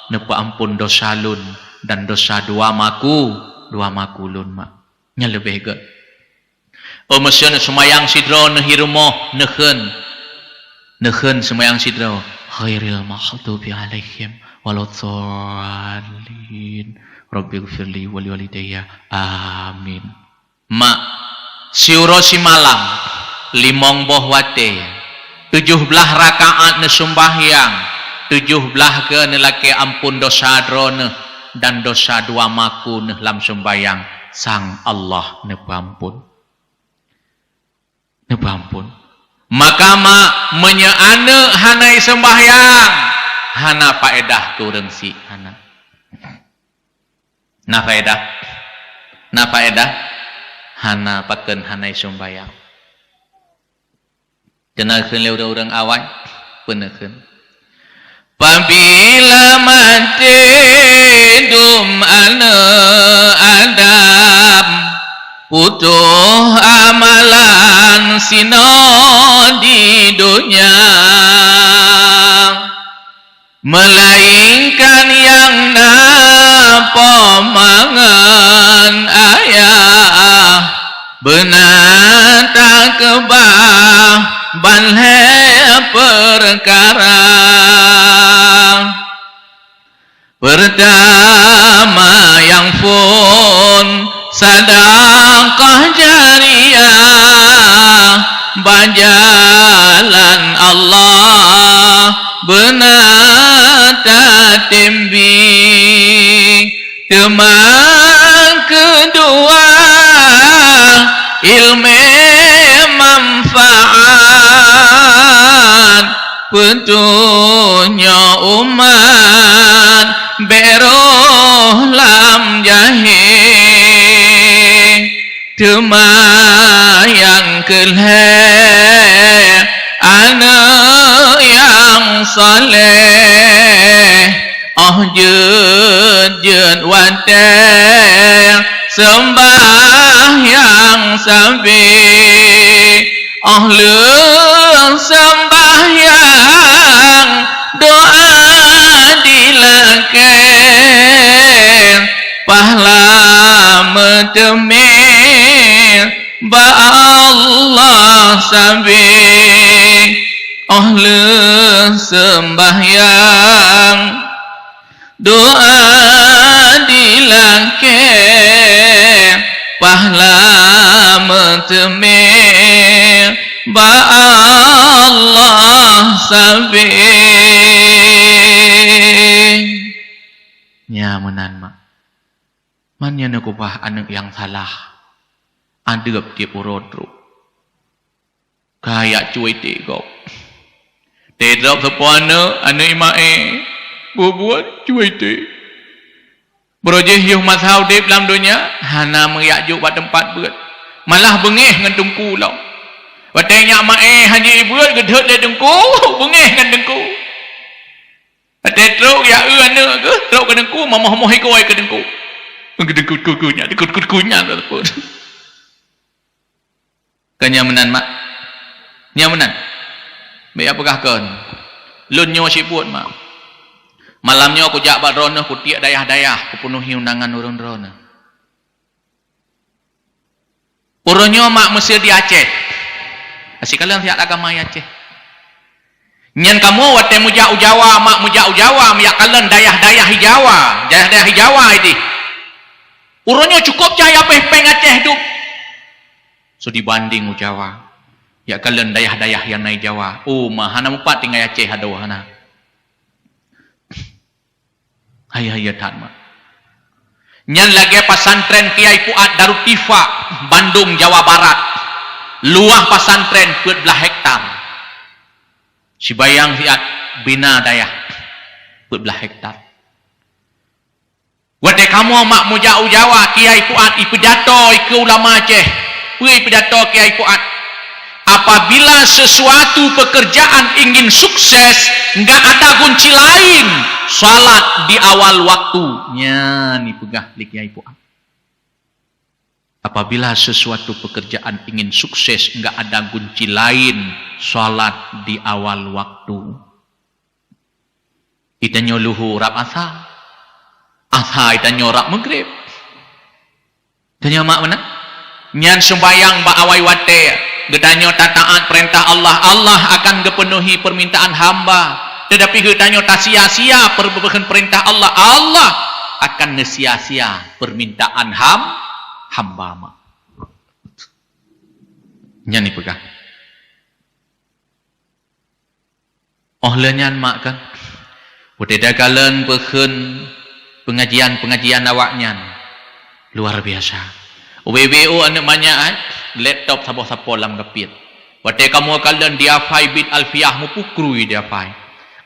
nepa ampun dosa lun dan dosa dua maku lun mak. Nya lebih ke. Oh mesin semayang sidro nehi rumah nekun semayang sidro. Khairil maghdubi alaihim waladdallin. Rabbighfirli wali walidayya. Amin. Mak siuro si malam limong boh wate 17 rakaat ne sembahyang 17 ke nelake ampun dosa drone dan dosa dua maku ne lam sembahyang sang Allah ne pampun maka mak menyeane hanai sembahyang hana faedah turun si hana na faedah hana pakeun hanai sembahyang kenalkeun le urang awal peunekeun pabila mati dum ana adam putuh amalan sino di dunia melainkan yang napomangan ayah benar tak kebah balhe perkara pertama yang pun sedekah jariyah bajalan Allah benar tak tembi teman kedua ilmu manfaat petunjuk umat beroh lam jahil temayang keleh anak yang saleh jen wateh sembahyang sabi leng sembahyang doa dilaken pahala metemir ba Allah sabi leng sembahyang doa dilaken pahala metemir ba Allah sabi nyamanan mak mannya nakupah anak yang salah adep tiap urodru kayak cuy tegok tedrop sepana anak imae buat cuy te berojeh yuh mazhab dep dalam dunia hana mengajuk pada tempat berat malah bengih dengan tungku lau watanya mae haji berat gedhek de tungku bengih dengan tungku truk ya anak ke truk ke tungku mamah-mamah ikoi ke tungku gedekut-kukunya dikut-kukunya tersebut kenyamanan mak nyamanan baik apakah kon lunyo sibut mak malamnya aku jak badrona ku tiak dayah-dayah ku penuhi undangan urun-urun urunyo mak mesti di Aceh asik kalian tiak agama Aceh nyen kamu wate mujak Jawa mak mujak Jawa miak kalian dayah-dayah Jawa dayah-dayah Jawa itu urunyo cukup cahaya peng Aceh itu so dibanding Jawa ya kalian dayah-dayah yang naik Jawa mah hana mupat tinggal Aceh ada hana hayah tan mak nyan lagi pasantren Kiai Fuad Darut Tifa Bandung Jawa Barat luah pasantren 12 hektar si bayang siat bina dayah 12 hektar Wate kamu mak mujau Jawa Kiai Fuad ipidato ke ulama Aceh. Pui pidato Kiai Fuad. Apabila sesuatu pekerjaan ingin sukses, enggak ada kunci lain, salat di awal waktunya. Ni pegah li Kiai Fuad. Apabila sesuatu pekerjaan ingin sukses, enggak ada kunci lain, salat di awal waktu. Kita nyoluhu rap asa. Asa kita nyorak maghrib. Tanya mak mana? Nyan sembayang ba awai wate. Gedanyo taat perintah Allah. Allah akan gepenuhi permintaan hamba. Tetapi gedanyo tak sia-sia perintah Allah. Allah akan ngesia-sia permintaan hamba mak. Nyan ni pegang. Oh lenyan mak kan. Budaya kalen peken pengajian awaknya luar biasa. WBO anak banyak laptop sabo-sabo lam kapit. Wate kamu kalian dia fai bit alfiah mu pukrui dia fai.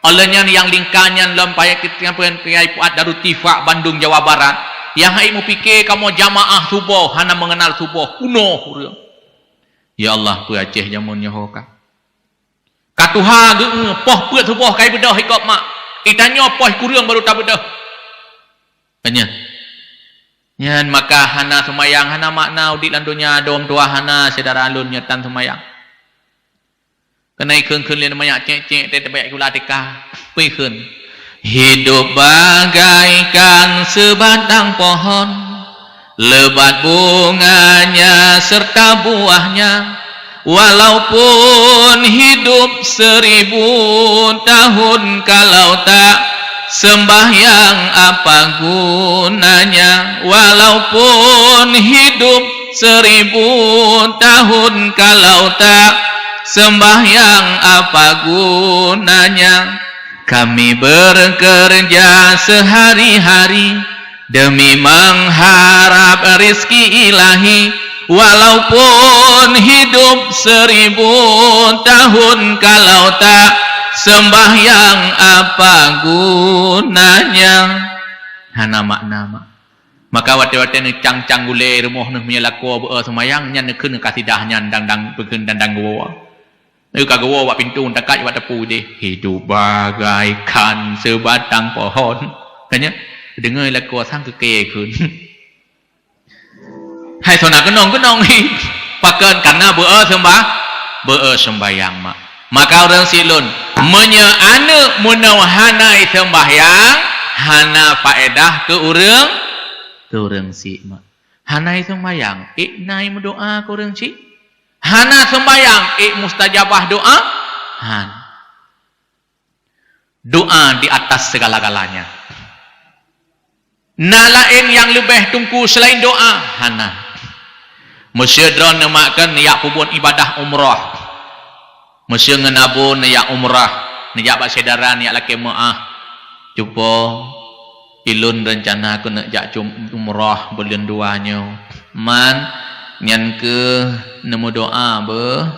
Alanya yang lingkannya lam payah kita Kiai Fuad Darut Tifak Bandung Jawa Barat. Yang hai mu fikir kamu jamaah subuh hana mengenal subuh kuno. Ya Allah pu Aceh jamunnya hoka. Katuha ge poh peut subuh kai bedah ikop mak. Itanya poh kurang baru tak bedah. Tanya. Nyan maka hana semayang hana makna udik landunya dom tua hana sedara alun nyetan semayang. Kena ikun lian banyak cek banyak gula tika. Pikun. Hidup bagaikan sebatang pohon, lebat bunganya serta buahnya. Walaupun hidup 1000 tahun kalau tak sembahyang apa gunanya. Walaupun hidup 1000 tahun kalau tak sembahyang apa gunanya. Kami bekerja sehari-hari demi mengharap rezeki ilahi. Walaupun hidup 1000 tahun kalau tak sembahyang apa gunanya. Hana makna mak. Maka wate-wate ni cang-cang gule rumah ni punya laku semayang nya nekun kasidah nya dang bekeun dandang goa. Ni ka goa wak pintu dekat wak tepu deh. Hidup bagaikan sebatang pohon. Kanya dengar laku sang keke kun. Hai sona kenong hi. Pakan karena sembayang mak. Maka orang silun menyeana munawhanai sembahyang hana faedah ke urang si mak. Hanai sembahyang nai mendoa ke urang si. Hana sembahyang mustajabah doa. Han. Doa di atas segala-galanya. Nalain yang lebih tungku selain doa hana. Monsieur dron namakan niat pubun ibadah umrah. Monsieur ngenabun niat umrah, niat bak sedara niat laki maah. Cuba ilun rencana aku nak jak umrah bulan 2 nya. Man nyan ke nemu doa be.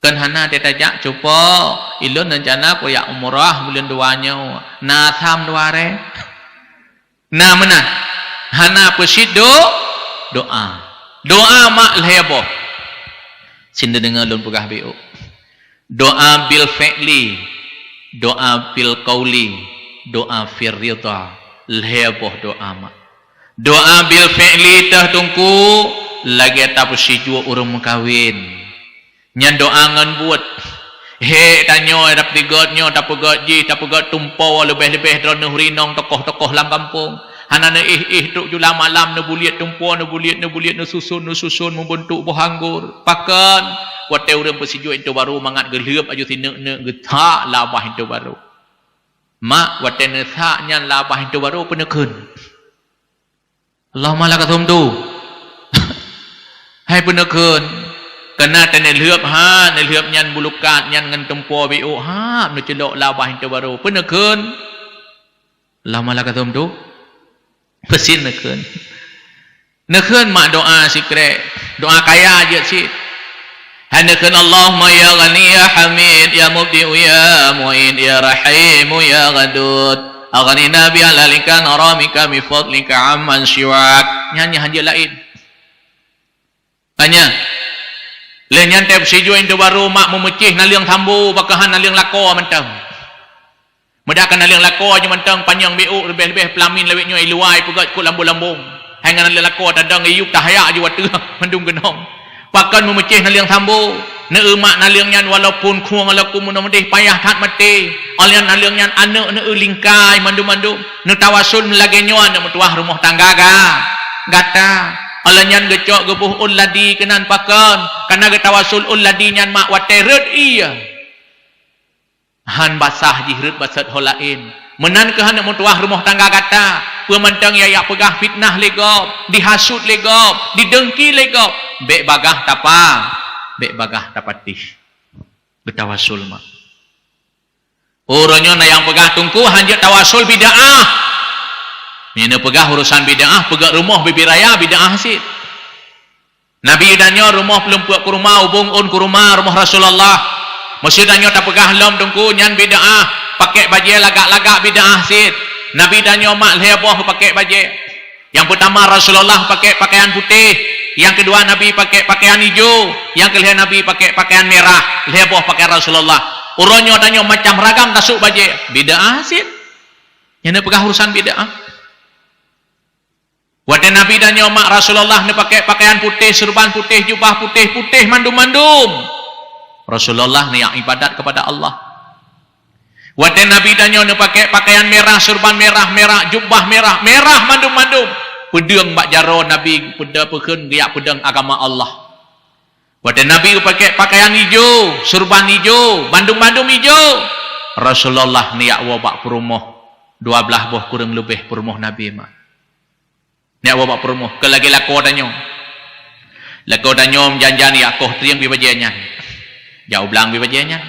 Kan hana dia tajak cuba ilun rencana aku ya umrah bulan 2 nya. Na tham duare. Na mana? Hana pesit doa. Doa mak lehebo. Sinda dengar lun pegah BO. Doa bil fi'li, doa bil qauli, doa fir ridha. Lehebo doa mak. Doa bil fi'li tah tungku lagi tak persiju urang mengkawin. Nyan doa ngan buat. He tanyo dap digotnyo tak pegot ji tak pegot tumpau lebih-lebih drone hurinong tokoh-tokoh lam kampung. Hanana tuk jula malam na buliat tumpuan na buliat na susun membentuk buah anggur. Pakan wate urang persiju itu baru mangat geleup aju tineuk getha labah itu baru. Mak wate neutha nya labah itu baru penekeun. Allahumma lakatum tu. Hai penekeun. Kena tene leup ne leup nyan bulukat nyan ngan tempo BO ha nu celok labah itu baru penekeun. Allahumma lakatum tu. Pesin nekun. Nekun mak doa sikre. Doa kaya je si. Hanekun Allahumma ya ghani ya hamid ya mubdi'u ya mu'in ya rahim ya ghadud. aghnina bi alalika naramika bi fadlika amman siwak. Nyanyi hanja lain. Tanya. Le nyante sijo indo baru mak memecih naliang tambu bakahan naliang lako mentang. Medakan naliang lako aja mentang panjang beuk lebih-lebih pelamin lewetnya iluai pegat kut lambung-lambung. Hangan naliang lako dadang iup tahaya aja watu mendung genong. Pakan memecih naliang tambu. Ne emak naliang nyan walaupun kuang laku mudah-mudah payah tat mati. Alian naliang nyan anak ne lingkai mandum-mandum. Ne tawasul melagenya ne metuah rumah tangga gata. Alian nyan gecok gebuh uladi kenan pakan. Karena getawasul uladi nyan mak wateret iya. Han basah jihret basat holain. Menan ke han metuah rumah tangga gata. Pemantang ya pegah fitnah legop, dihasut legop, didengki legop. Bek bagah tapa. Bek bagah tapatih betawasul mak orangnya na yang pegah tungku hanjat tawasul bid'ah ini pegah urusan bid'ah pegah rumah bibiraya bid'ah sih Nabi danyo rumah belum puak ke rumah hubung ku rumah Rasulullah masih danyo tak pegah lom tungku nyan bid'ah pakai baju lagak-lagak bid'ah sih Nabi danyo mak leboh pakai baju yang pertama Rasulullah pakai pakaian putih. Yang kedua Nabi pakai pakaian hijau. Yang ketiga Nabi pakai pakaian merah. Leboh pakai Rasulullah. Uronyo danyo macam ragam tasuk baju. Bid'ah sih. Yang pegah urusan bid'ah. Wadah Nabi danyo mak Rasulullah ne pakai pakaian putih, serban putih, jubah putih, mandum-mandum. Rasulullah ne yang ibadat kepada Allah. Wadah Nabi danyo ne pakai pakaian merah, serban merah, jubah merah, mandum-mandum. Pedang bak jaro Nabi pedang pekun riak pedang agama Allah. Wadah Nabi pakai pakaian hijau, serban hijau, bandum-bandum hijau. Rasulullah niak wabak perumah 12 buah kurang lebih perumah Nabi mak. Niak wabak perumah ke lagi lako danyo. Lako danyo janjan ya koh triang bi bajanya. Jauh belang bi bajanya.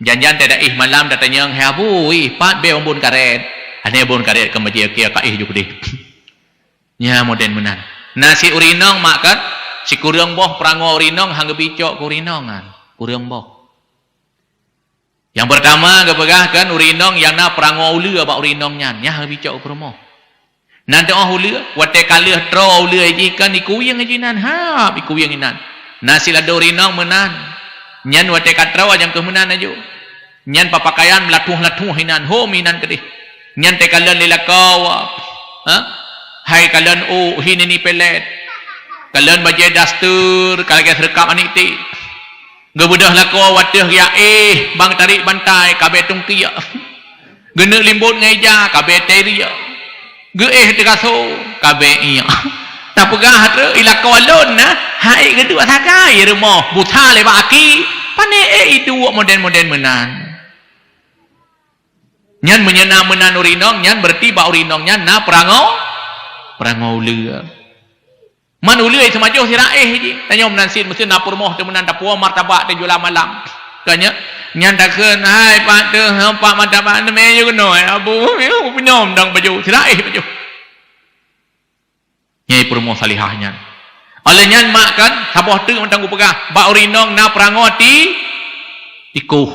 Janjan tidak malam datanya habu pat be ombun karet. Ane ombun karet ke majia kia ka juga deh. Nya moden menan. Nasi urinong makan si kurang boh perango urinong hangga bicok kurinongan. Kurang boh. Yang pertama gepegahkan urinong yang na perango ulu ba urinongnya nya hangga bicok kuromo. Nanti ulu wate kalih tro ulu aji kan ikuyang ajinan ha ikuyang inan. Nasi lada urinong menan. Nyan wate katro ajang kemenan aju. Nyan papakaian melatuh-latuh inan ho minan kedih. Nyan te kalian lilakau. Ha? Hai kalian hini ni pelet. Kalian bajai dastur, kalian serkap aniti. Gebudah lako watih ya bang tarik bantai kabe tungki ya. Gena limbut ngeja kabe teri ya. Ge tekaso kabe iya. Tak pegah tu ilako alon na. Hai kedua sakai rumah buta leba aki. Pane itu moden-moden menan. Nyan menyena menan urinong nyan berarti ba urinong nyan na perangau lua. Man ulua semaju siraih ji. Tanya menansin mesti napur moh temenan dapur martabak dan jual malam. Kanya nyan takkan hai pak tu pak martabak ne me yo no abu penyom dang baju siraih baju. Nyai permoh salihahnya. Oleh nyan mak kan saboh tu mentang ku pegah ba urinong na perangau tikuh.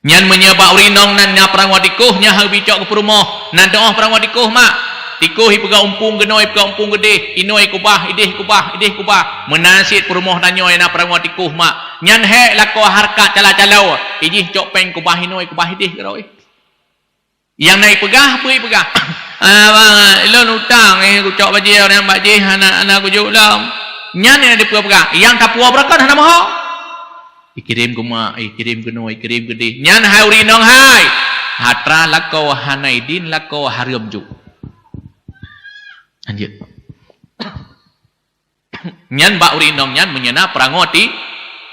Nyan menyebab urinong nan nya perangau tikuh nya hal bicok ke permoh nan doa perangau tikuh mak. Tikuh pegah umpung genoi pegah umpung gede inoi kubah idih kubah menasit perumah danyo ena perangwa tikuh mak nyan he lako harkat cala-calau ijih cok peng kubah inoi kubah idih geroi yang naik pegah pegah abang elon utang ku cok baji orang baji anak-anak ku julam nyan yang dipegah yang tapua berakan hana maho ikirim ku mak ikirim genoi ikirim gede nyan hai urinong hai hatra lako hanaidin lako hariom ju anjir nyan ba urinong nyan menyena perangoti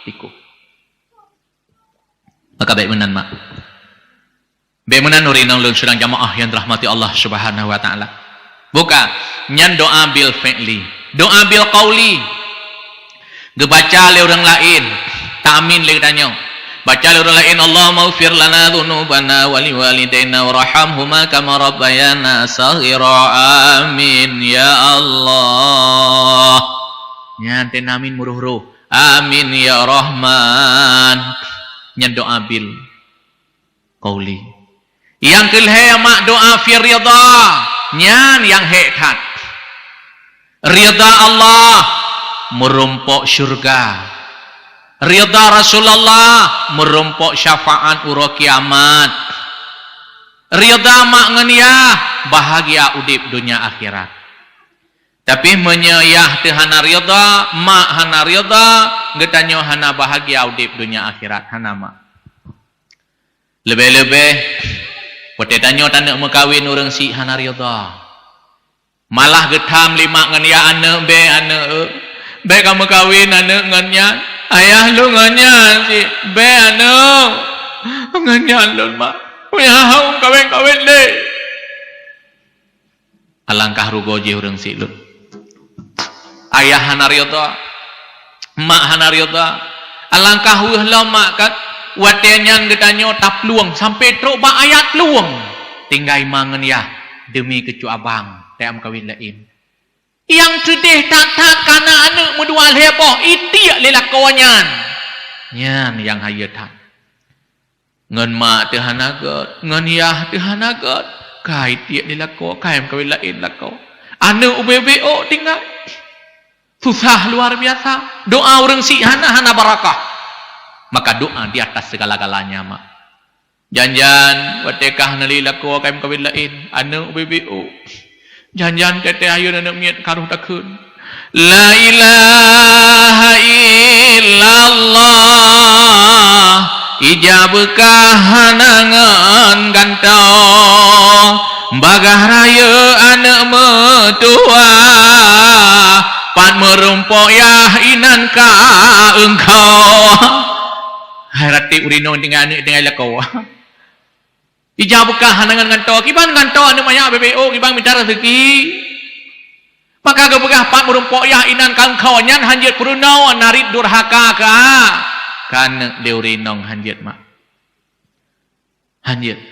tiku maka baik menan mak baik menan urinong lun sedang jamaah yang dirahmati Allah subhanahu wa ta'ala buka nyan doa bil fi'li doa bil qawli gebaca le orang lain ta'amin le danyo baca le orang lain Allahumma ufir lana dhunubana wali walidaina warhamhuma kama rabbayana saghira amin ya Allah nyanten amin muruh-ruh amin ya Rahman nyan doa bil qauli Yang kelihaya mak doa fi ridha nyan yang hekat. Ridha Allah merumpok syurga. Ridha Rasulullah merumpok syafaat uro kiamat. Ridha mak ngeniah bahagia udip dunia akhirat. Tapi menyayah teu hana ridha, mak hana ridha, getanyo hana bahagia udip dunia akhirat hana mak. Lebih-lebih pote tanyo tanda mekawin urang si hana ridha. Malah getam lima ngan ya ane be kamu kawin ane ngannya ayah lu ngannya si be ane ngannya lu mak ya haum kawin deh. Alangkah rugoje urang si lu. Ayah hana ridha, mak hana ridha. Alangkah weuh mak kat watenyan getanyo tap luang sampai troba ayat luang. Tinggai mangen ya demi kecu abang team kawin lain. Yang sedih tak kana anak medua heboh itiak lelakonyan. Nyan yang hayatan. Ngan mak teu hanagot, ngan yah teu hanagot. Kai tiak lelako, kai kawin lain lako. Anak ubebo tinggal. Susah luar biasa. Doa orang si hana barakah. Maka doa di atas segala-galanya mak. Janjan watekah nalilako kai kawin lain, anak ubebo. Jangan kata ayu dan miat karuh takun. La ilaha illallah ijabkah hanangan gantau bagah raya anak metua pan merumpok yah inan ka engkau. Harati urino dengan anak dengan lakau. Ijabkah hanangan nganto kiban nganto anu maya BBO kibang minta rezeki maka gebegah pak merumpok yah inan kang kawanyan hanjet purunau narit durhaka ka kan deurinong hanjet mak hanjet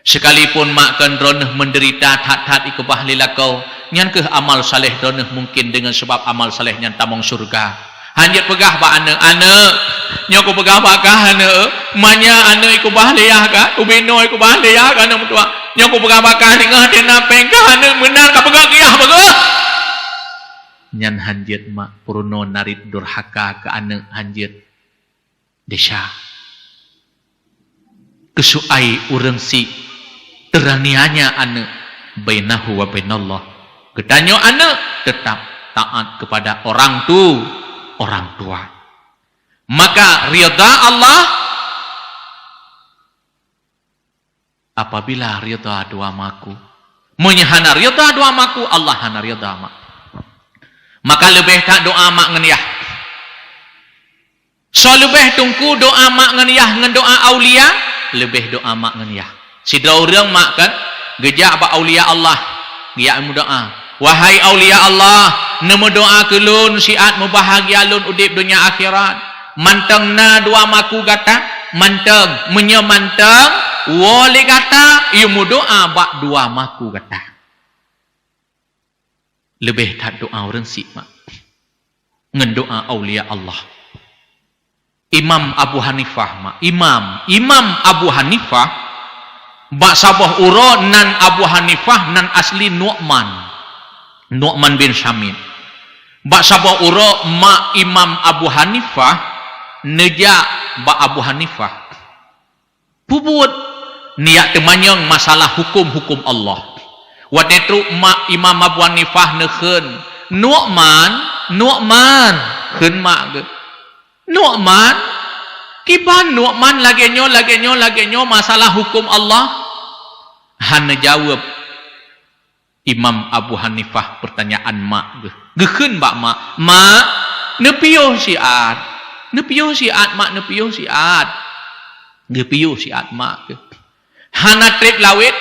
sekalipun mak kan droneh menderita tat ikubah lilakau nyan ke amal saleh droneh mungkin dengan sebab amal saleh nyan tamong surga. Hanjat pegah ba anak nyoko pegah bakah anak manya anak ikubah leyah ka ubino ikubah leyah ka anak mutua nyoko pegah bakah dingah dina pengkah anak benar ka pegah kiah bagah nyan hanjat mak puruno narit durhaka ke anak hanjat desa kesuai urang si teranianya anak bainahu wa bainallah gedanyo anak tetap taat kepada orang tua. Maka ridha Allah apabila ridha dua maku menyahana ridha dua maku Allah hana ridha mak. Maka lebih tak doa mak ngeniah. So lebih tungku doa mak ngeniah ngan doa aulia lebih doa mak ngeniah. Sidra urang mak kan gejak ba aulia Allah dia doa. Wahai aulia Allah, nemu doa kelun siat mubahagia lun udip dunia akhirat. Manteng na dua maku gata, manteng menyemanteng, wali gata, imu doa bak dua maku gata. Lebih tak doa orang si mak. Ngen doa aulia Allah. Imam Abu Hanifah mak. Imam Abu Hanifah bak sabah uro nan Abu Hanifah nan asli Nu'man bin Syamil. Bak sabah uro mak Imam Abu Hanifah neja bak Abu Hanifah. Puput niat temanyang masalah hukum Allah. Wadetru mak Imam Abu Hanifah nekhen Nu'man khen mak ke. Nu'man kiban Nu'man lagi nyo masalah hukum Allah. Han jawab Imam Abu Hanifah pertanyaan mak gekhen bak mak nepio siat mak hana trip lawit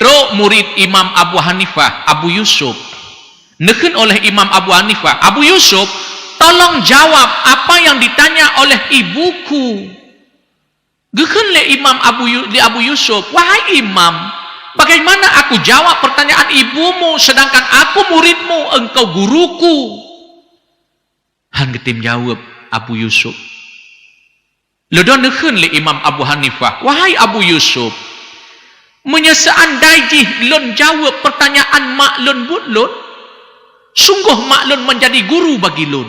tro murid Imam Abu Hanifah Abu Yusuf nekhen oleh Imam Abu Hanifah Abu Yusuf tolong jawab apa yang ditanya oleh ibuku. Gekhen le Imam Abu Yusuf, wahai Imam, bagaimana aku jawab pertanyaan ibumu sedangkan aku muridmu, engkau guruku? Han getim jawab Abu Yusuf. Ledon nekhen le Imam Abu Hanifah, wahai Abu Yusuf, Menyeandai jih lun jawab pertanyaan mak lun but lun, sungguh mak lun menjadi guru bagi lun.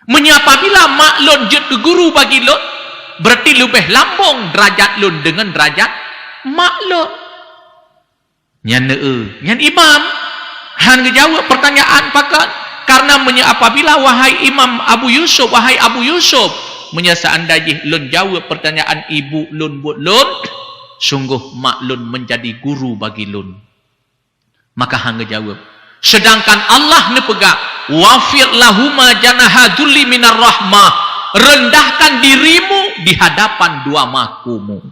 Apabila mak lun jut ke guru bagi lun, berarti lebih lambung derajat lun dengan derajat mak lun. Nyan imam han ngejawab pertanyaan pakat karena apabila wahai Imam Abu Yusuf, wahai Abu Yusuf, seandainya lun jawab pertanyaan ibu lun buat lun, sungguh mak lun menjadi guru bagi lun. Maka hang jawab. Sedangkan Allah ne pegang wafir lahuma janaha dzulli minar rahmah, rendahkan dirimu di hadapan dua makumu.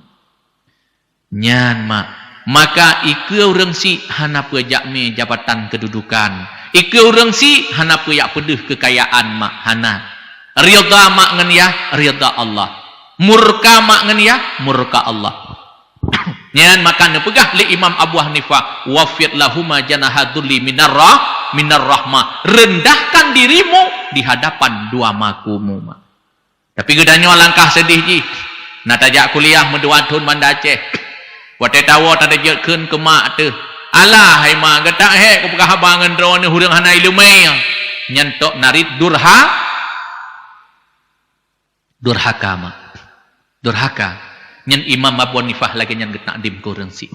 Nyan mak, maka ikeu orang si hana pejak me jabatan kedudukan. Ikeu orang si hana peyak pedih kekayaan mak hana. Ridha mak ngen ya, ridha Allah. Murka mak ngen ya, murka Allah. Nyan maka ne pegah li Imam Abu Hanifah wafir lahuma janaha dzulli minar rahmah, rendahkan dirimu di hadapan dua makumu. Tapi gedanyo langkah sedih ji. Na tajak kuliah medua tahun Banda Aceh. Wate tawo tada jekeun ke mak teu. Alah hai mak getak he ku pegah abangan drone hurang hana ilmu nyantok narit durhaka mak. Durhaka. Nyan Imam Abu Hanifah lagi nyan getak dim kurang si.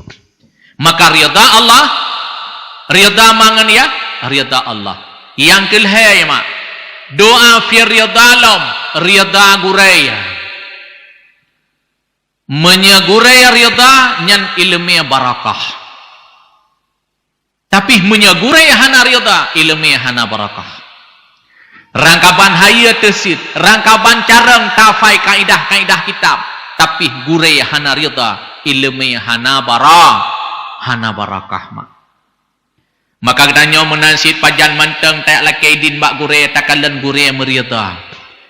Maka ridha Allah, ridha mangan ya, ridha Allah. Yang kelhe ya mak. Doa fi ridha lam, ridha guraya. Menyaguraya ridha nyan ilmiah barakah. Tapi menyaguraya hana ridha ilmiah hana barakah. Rangkapan haya tesit, rangkapan carang tafai kaidah-kaidah kitab. Tapi guraya hana ridha ilmiah hana barakah mak. Maka katanya menansit pajan manteng tak lakai din bak guraya takalan guraya meridha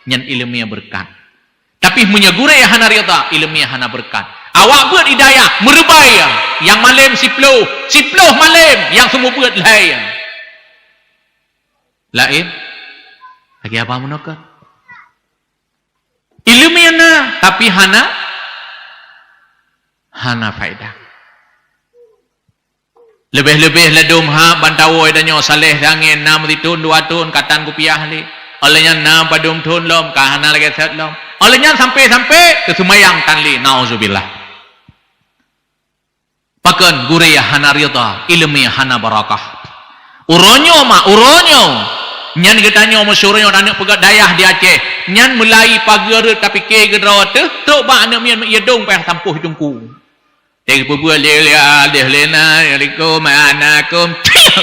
nyan ilmiah berkat. Tapi menyaguraya hana ridha ilmiah hana berkat. Awak buat hidayah merebay yang malam siploh malam yang semua buat lain. Lain lagi apa menokar? Ilmiah na tapi hana faedah. Lebih-lebih ledum ha bantawoi danyo saleh dangin 6 tahun 2 tahun katan kupiah li. Olehnya 6 padum tahun lom kahana lagi set lom. Olehnya sampai ke sumayang tanli nauzubillah. Pakan guraya hana ridha ilmiah hana barakah. Uronyo nyan getanyo masyurnya anak pegat dayah di Aceh. Nyan mulai pagar tapi ke gedraw tu tok ba anak mian yedong payah tampuh hidungku. Teng bubual dia lena alikum anakum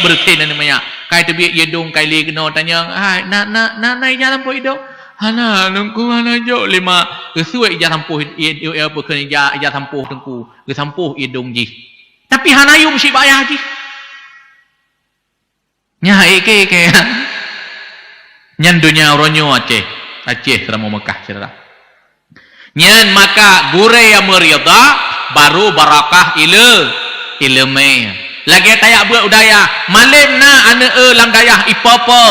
berkenan namanya. Kai tebi yedong kai li kena tanya, "Hai nak ija tampuh hidung?" Hana nungku hana jo lima kesuai ija tampuh apa kena ija tampuh tengku, ke tampuh hidung ji. Tapi hana yu mesti bayar ji. Nya ke nyan dunia ronyo Aceh kerana Mekah cerita. Nyan maka guraya meridha baru barakah ilmu. Lagi tayak buat udaya malam na ane lam dayah ipapa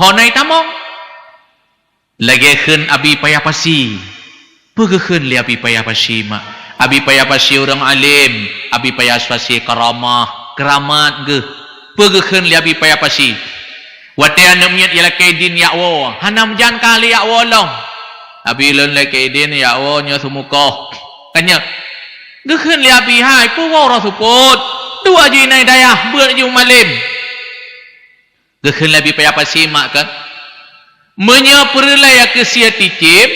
honai tamong. Lagi khen abi payah pasi. Pegekhen li abi payah pasi mak. Abi payah pasi orang alim, abi payah pasi keramat ge. Pegekhen li abi payah pasi. Wate ane miat ialah kaidin yakwo. Hanam jan kali yakwo long. Abi lon le kaidin yakwo nya sumukoh. Tanya. Gekhen li abi hai puwo rasuput. Dua ji nai dayah buat ju malim. Gekhen li abi payah pasi mak kan. Menyaperlaya kesia ticip.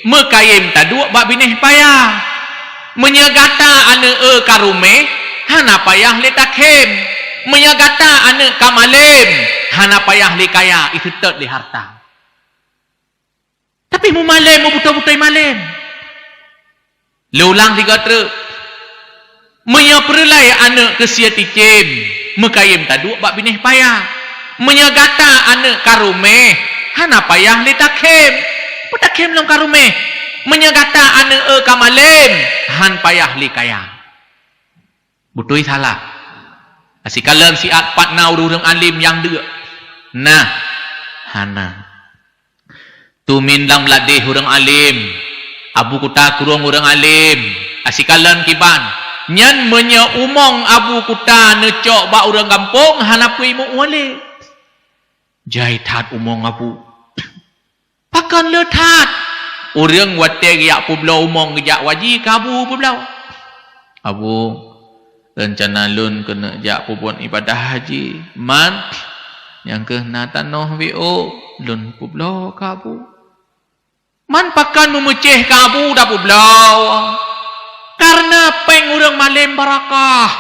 Mekayim tadu bak binih payah. Menyagata ane karume. Hana payah le takhem. Menyagata ane kamalim. Hana payah li kaya itu tet li harta. Tapi mu malam mu buta-butai malam. Leulang 3 truk. Menyaperlai anak kesia ticim, mekayim tadu bak binih payah. Menyagata anak karume, hana payah li takhem. Putakem long karume. Menyagata anak kamalim, han payah li kaya. Butui salah. Asikalan siat patna urang alim yang dia. Nah, hana. Tumin lang ladih urang alim. Abu kuta kurung urang alim. Asikalan kiban. nyan menya umong abu kuta necok ba urang kampung hanapui mu wale jai that umong abu pakan le that urang wate yak publo umong gejak waji kabu publo abu rencana lun kena jak pubuan ibadah haji man yang kena tanoh wo lun publo kabu man pakan memeceh kabu dah publo karena peng urang malim barakah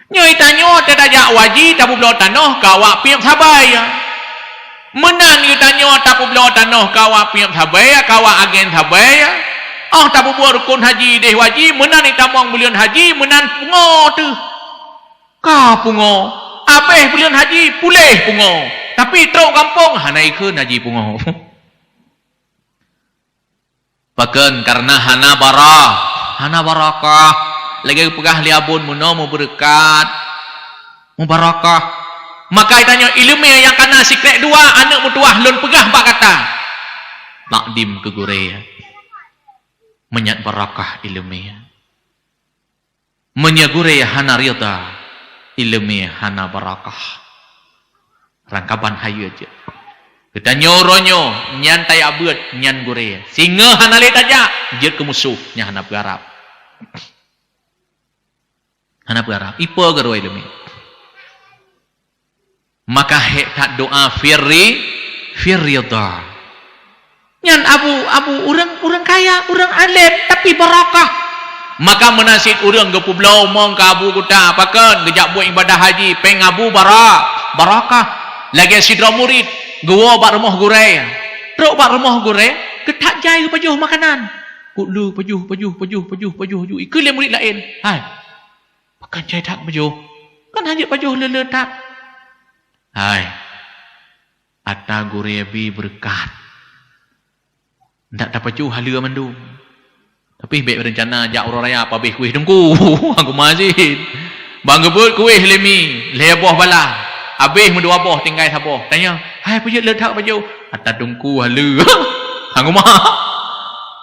nyoi tanyo tadajak waji tak publo tanoh kawak piap sabai menan yu tanyo tak publo tanoh kawak piap sabai kawak agen sabai tak publo rukun haji deh waji menan itamong bulian haji menan pungo tu ka pungo apeh bulian haji pulih pungo tapi truk kampung hanai keun haji pungo pakan karena hana barakah lagi pegah liabun muno mau berkat mau barakah maka tanya ilmu yang kana sikret dua anak mutuah lun pegah bak kata takdim ke gure menyat barakah ilmu menyagure hana rida ilmu hana barakah rangkapan hayu aja kita nyoronyo nyan tay abut nyan gure singa hana let aja jet ke musuh nya hana berharap ipa garo ilmu maka hek tak doa firrida nyan abu urang kaya urang alim tapi barakah maka menasid urang ge publau mong ka abu kuta apakeun gejak buat ibadah haji peng abu barakah lagi sidra murid gua bak rumah gurei truk bak rumah gurei ketak jai pajuh makanan kulu pajuh ikut le murid lain hai pakan jai tak pajuh kan hanya pajuh lele tak hai ata gurei bi berkat ndak dapat pajuh halia mandu tapi baik berencana jak orang raya apa bih kuih dengku aku mazid bang gebut kuih lemi leboh bala habis mendua boh tinggal saboh tanya hai pujut letak pujut atas dengku halu hang mah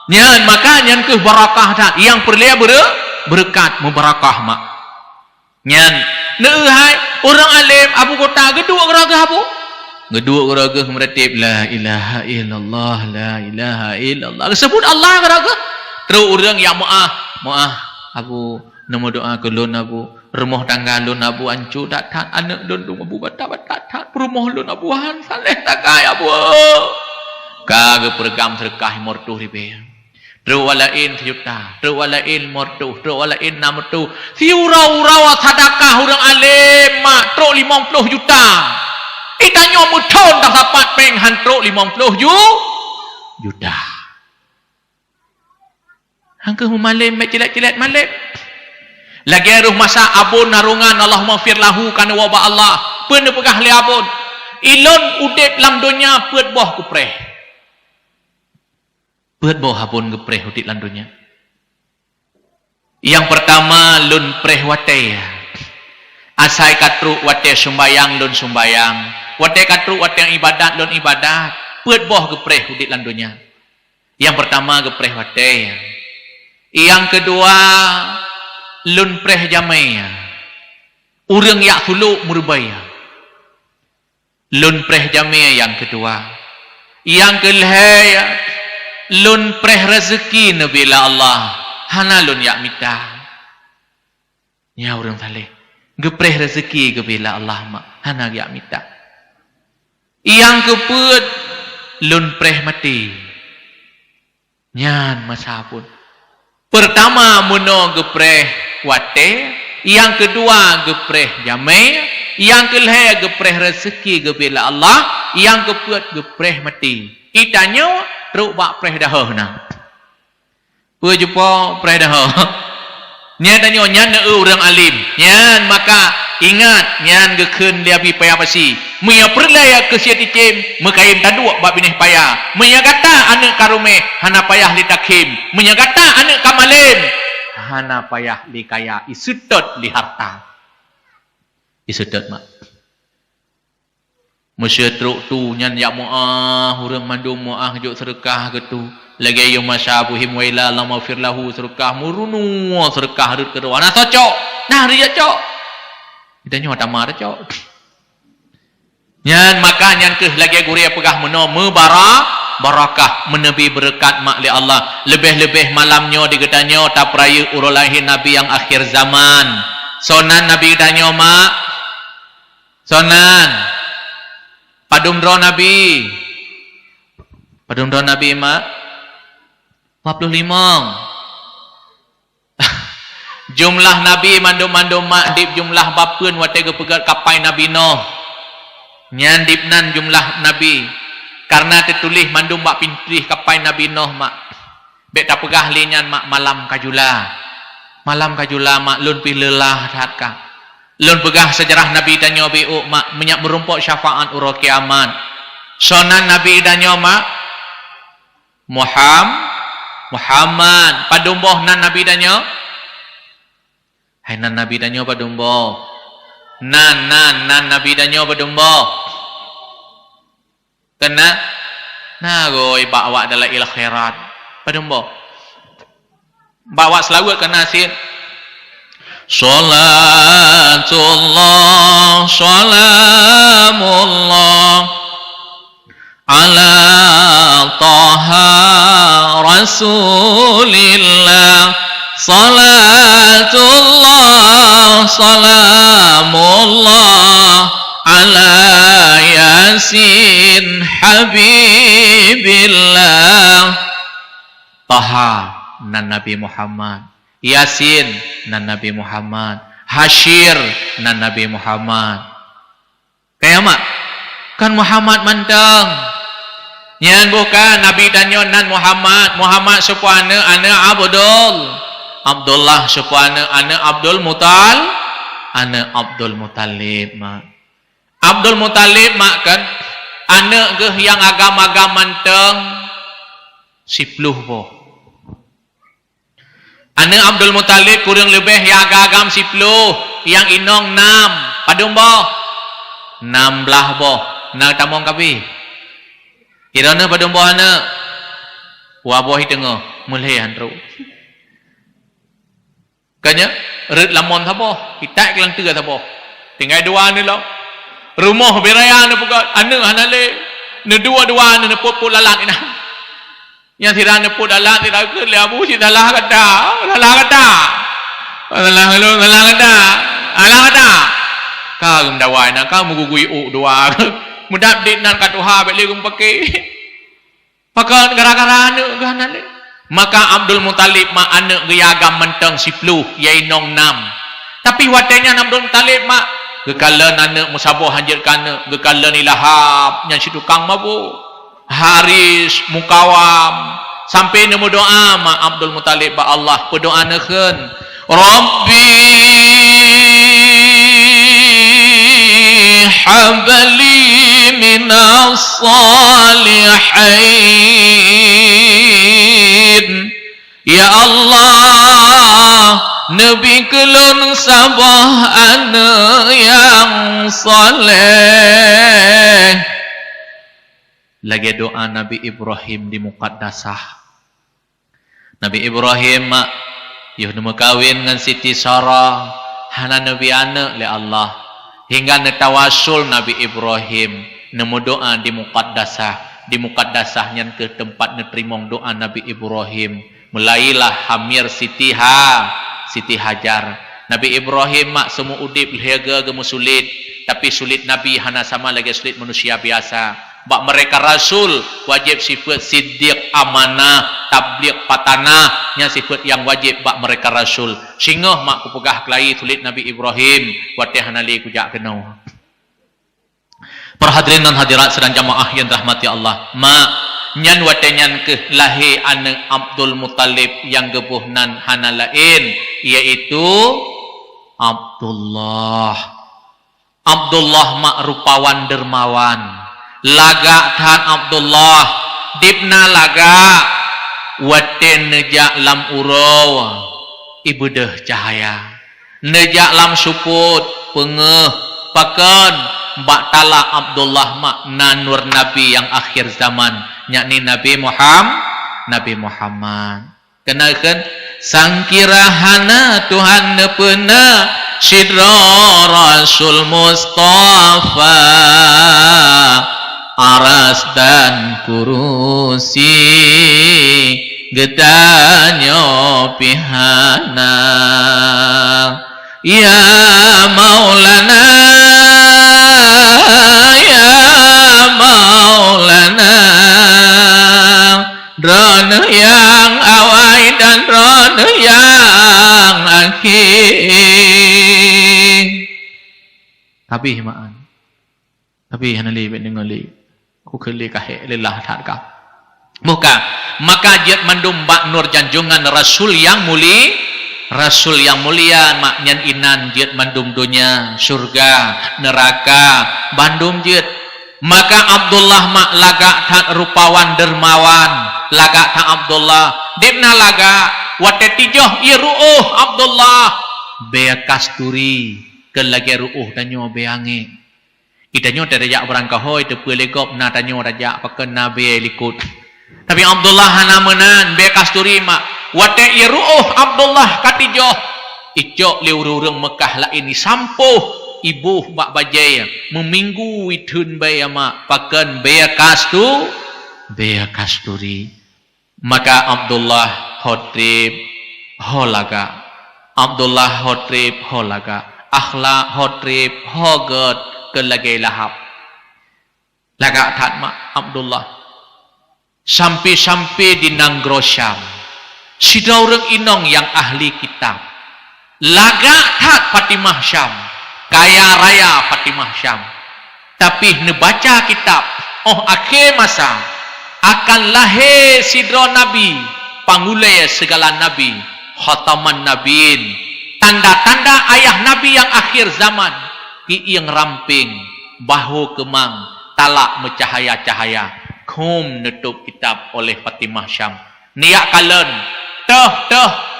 nyan maka nyan ke barakah tak yang perlia berkat membarakah mak nyan hai orang alim abu kota geduk geraga abu geduk geraga meretip la ilaha illallah sebut Allah geraga terus orang yang maah abu nama doa ke lun abu rumah tangga lun abu ancu tak anak lun abu batak rumah lun abu han saleh tak kaya abu kage pergam serkah mortuh ribe terus walain sejuta terus walain mortuh terus walain 60 si urau sedekah orang alim mak terus 50 juta itanyo muton tak dapat peng han terus 50 juta hangke malim mek cilat-cilat malim lagi aruh masa abun narungan Allahumma fir lahu kana wa ba Allah peun pegah li abun ilon udip lam dunya peut boh kupreh peut boh abun gepreh udip lam dunya yang pertama lun preh wate asai katruk wate sumbayang lun sumbayang wate katruk wate ibadat lun ibadat peut boh gepreh udip lam dunya yang pertama gepreh wate yang kedua lun preh jamaya urang yak suluk murbaya lun preh jamaya yang kedua yang kelihaya lun preh rezeki nabila Allah hana lun yak mita nya urang saleh gepreh rezeki gebila Allah mak hana yak mita yang keput lun preh mati nyan masa pun pertama muno gepreh wate yang kedua gepreh jamai yang kelihaya gepreh rezeki gebila Allah yang kepuat gepreh mati itanyo teruk bak preh dahah na pe jumpa preh dahah nyan tanyo nyan urang alim nyan maka ingat nyan gekeun dia pi payah pasi muya perlaya ke sia ticim mekaim taduk bab bineh payah muya kata anak karume hana payah li takhim muya kata anak kamalim hana payah li kaya isudot li harta isudot mak Mesyetruk tu nyan yak muah urang mandum muah juk sedekah ke tu. Lagi ayo masyabuhim wa ila lam afir lahu sedekah murunu sedekah rut ke doa. Nah cocok. Nah dia cocok. Kita nyo tamar cocok. Nyan maka nyan ke lagi guria pegah meno barakah menebi berkat mak li Allah. Lebih-lebih malamnya digedanyo ta peraya urulahi nabi yang akhir zaman. Sonan nabi gedanyo mak. Sonan Padumdro Nabi. Padumdro Nabi mak 45. Jumlah Nabi mandum-mandum mak dip jumlah bapeun wate ge pegat kapai Nabi Nuh. Nyan dipnan jumlah Nabi. Karena tertulis mandum mak pintrih kapai Nabi Nuh mak. Bek tak pegah linyan mak malam kajula. Malam kajula mak lun pi lelah hatka. Lun pegah sejarah Nabi danyo biuk mak menyak merumpok syafaat uro kiamat. Sonan Nabi danyo mak Muhammad padumboh nan Nabi danyo. Hai nan Nabi danyo padumboh. Nan Nabi danyo padumboh. Kena nah goi bawa dalam il khairat padumboh. Bawa selawat kena sin. Salatullah salamullah ala taha rasulillah. Salatullah salamullah ala yasin habibillah. Taha nan Nabi Muhammad, Yasin nan Nabi Muhammad, Hashir nan Nabi Muhammad. Kayak mak kan Muhammad manteng. Nyan bukan Nabi danyo nan Muhammad. Muhammad sepuana ana Abdullah sepuana ana Abdul Muttalib mak. Abdul Muttalib mak kan anak ke yang agama-agama manteng 10 boh. Anak Abdul Muttalib kurang lebih yang agam 10, yang inong 6. Padung boh 16 boh. Nak tamong kapi. Kirana padung boh anak. Waboh tengah mulai handru. Kanya red lamon thaboh, kita kelang tiga thaboh. Tinggal dua ni lah. Rumah beraya ni bukan anak hanale. Ni dua-dua ni put lalat ina. Yang tidak neput dalam tidak ke liabu si dalah kata kau mendawai nak kau mugugui dua mudah dinan katuha beli kum pakai pakai gara-gara anak ganale. Maka Abdul Muttalib mak anak gayagam menteng 10 yai nong 6. Tapi watenya Abdul Muttalib mak gekalan anak musabah hanjir kana gekalan ilahab yang si tukang mabuk Haris Mukawam sampai nemu doa mak Abdul Muttalib ba Allah berdoa nekeun Rabbi habli minas salihin. Ya Allah Nabi kelun sabah anak yang saleh. Lagi doa Nabi Ibrahim di Muqaddasah. Nabi Ibrahim mak yuh nemu kawin dengan Siti Sarah. Hana Nabi anak le Allah. Hingga netawasul Nabi Ibrahim nemu doa di Muqaddasah. Di Muqaddasah yang ke tempat neterimong doa Nabi Ibrahim. Mulailah hamir Siti Hajar. Nabi Ibrahim mak semua udip lihaga gemu sulit. Tapi sulit Nabi hana sama lagi sulit manusia biasa. Bak mereka rasul wajib sifat siddiq amanah tabligh patanah nya sifat yang wajib bak mereka rasul. Singoh mak kupegah kelai sulit Nabi Ibrahim watih hanali kujak kenau. Perhadirin dan hadirat sedang jamaah yang rahmati Allah. Mak nyan watenyan ke lahi anak Abdul Muttalib yang gebuhnan hana lain yaitu Abdullah mak rupawan dermawan. Laga tan Abdullah dipna laga waten nejak lam uraw ibudah cahaya nejak lam suput pengeh pakan bak talak Abdullah mak nanur Nabi yang akhir zaman, yakni Nabi Muhammad. Kenakan sangkirahana Tuhan nepena sidra Rasul Mustafa, aras dan kurusi gedanyo pihana. Ya Maulana, ya Maulana, drone yang awal dan drone yang akhir. Tapi himaan, tapi hanali bendengali, ku keli kahe lelah thadka. Muka maka jiat mandum bak nur janjungan Rasul yang mulia maknyan inan jiat mandum dunia surga neraka bandum jiat. Maka Abdullah mak lagak tak rupawan dermawan, lagak tak Abdullah dibna laga wate tijoh iruuh Abdullah bea kasturi ke lagi ruuh danyo beange idanyo terajak berangkahoy te pelegop na danyo rajak paken nabe likut. Tapi Abdullah hana menan bea kasturi mak wate iruuh Abdullah katijoh ijo liururung Mekah lain sampuh ibu bak bajai meminggu itun baya mak paken bea kasturi. Maka Abdullah hotrib holaga, Abdullah hotrib holaga, akhlak hotrib hogot kelagi lahap laga tat mak Abdullah sampai di Nanggro Syam sidaureng inong yang ahli kitab laga tat Fatimah Syam, kaya raya Fatimah Syam, tapi nebaca kitab akhir masa akan lahir sidro Nabi, pangulai segala Nabi, khataman Nabiin, tanda-tanda ayah Nabi yang akhir zaman, yang ramping, bahu kemang, talak mencahaya-cahaya, kum nutup kitab oleh Fatimah Syam. Niak kalen,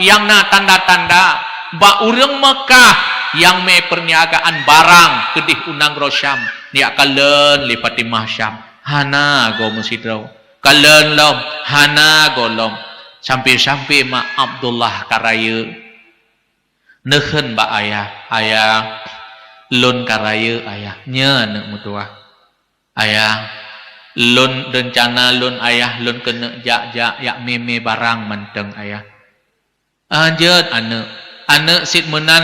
yang na tanda-tanda, ba urang Mekah yang me perniagaan barang kedih unang Rosyam, niak kalen li Fatimah Syam, hana go musidro. Kalen lom, hana golom, sampai mak Abdullah karaya, nehen ba ayah, lun karaya ayah, nya mutua, ayah, lun rencana lun ayah, lun kena jak meme barang menteng ayah, anjat anak sit menan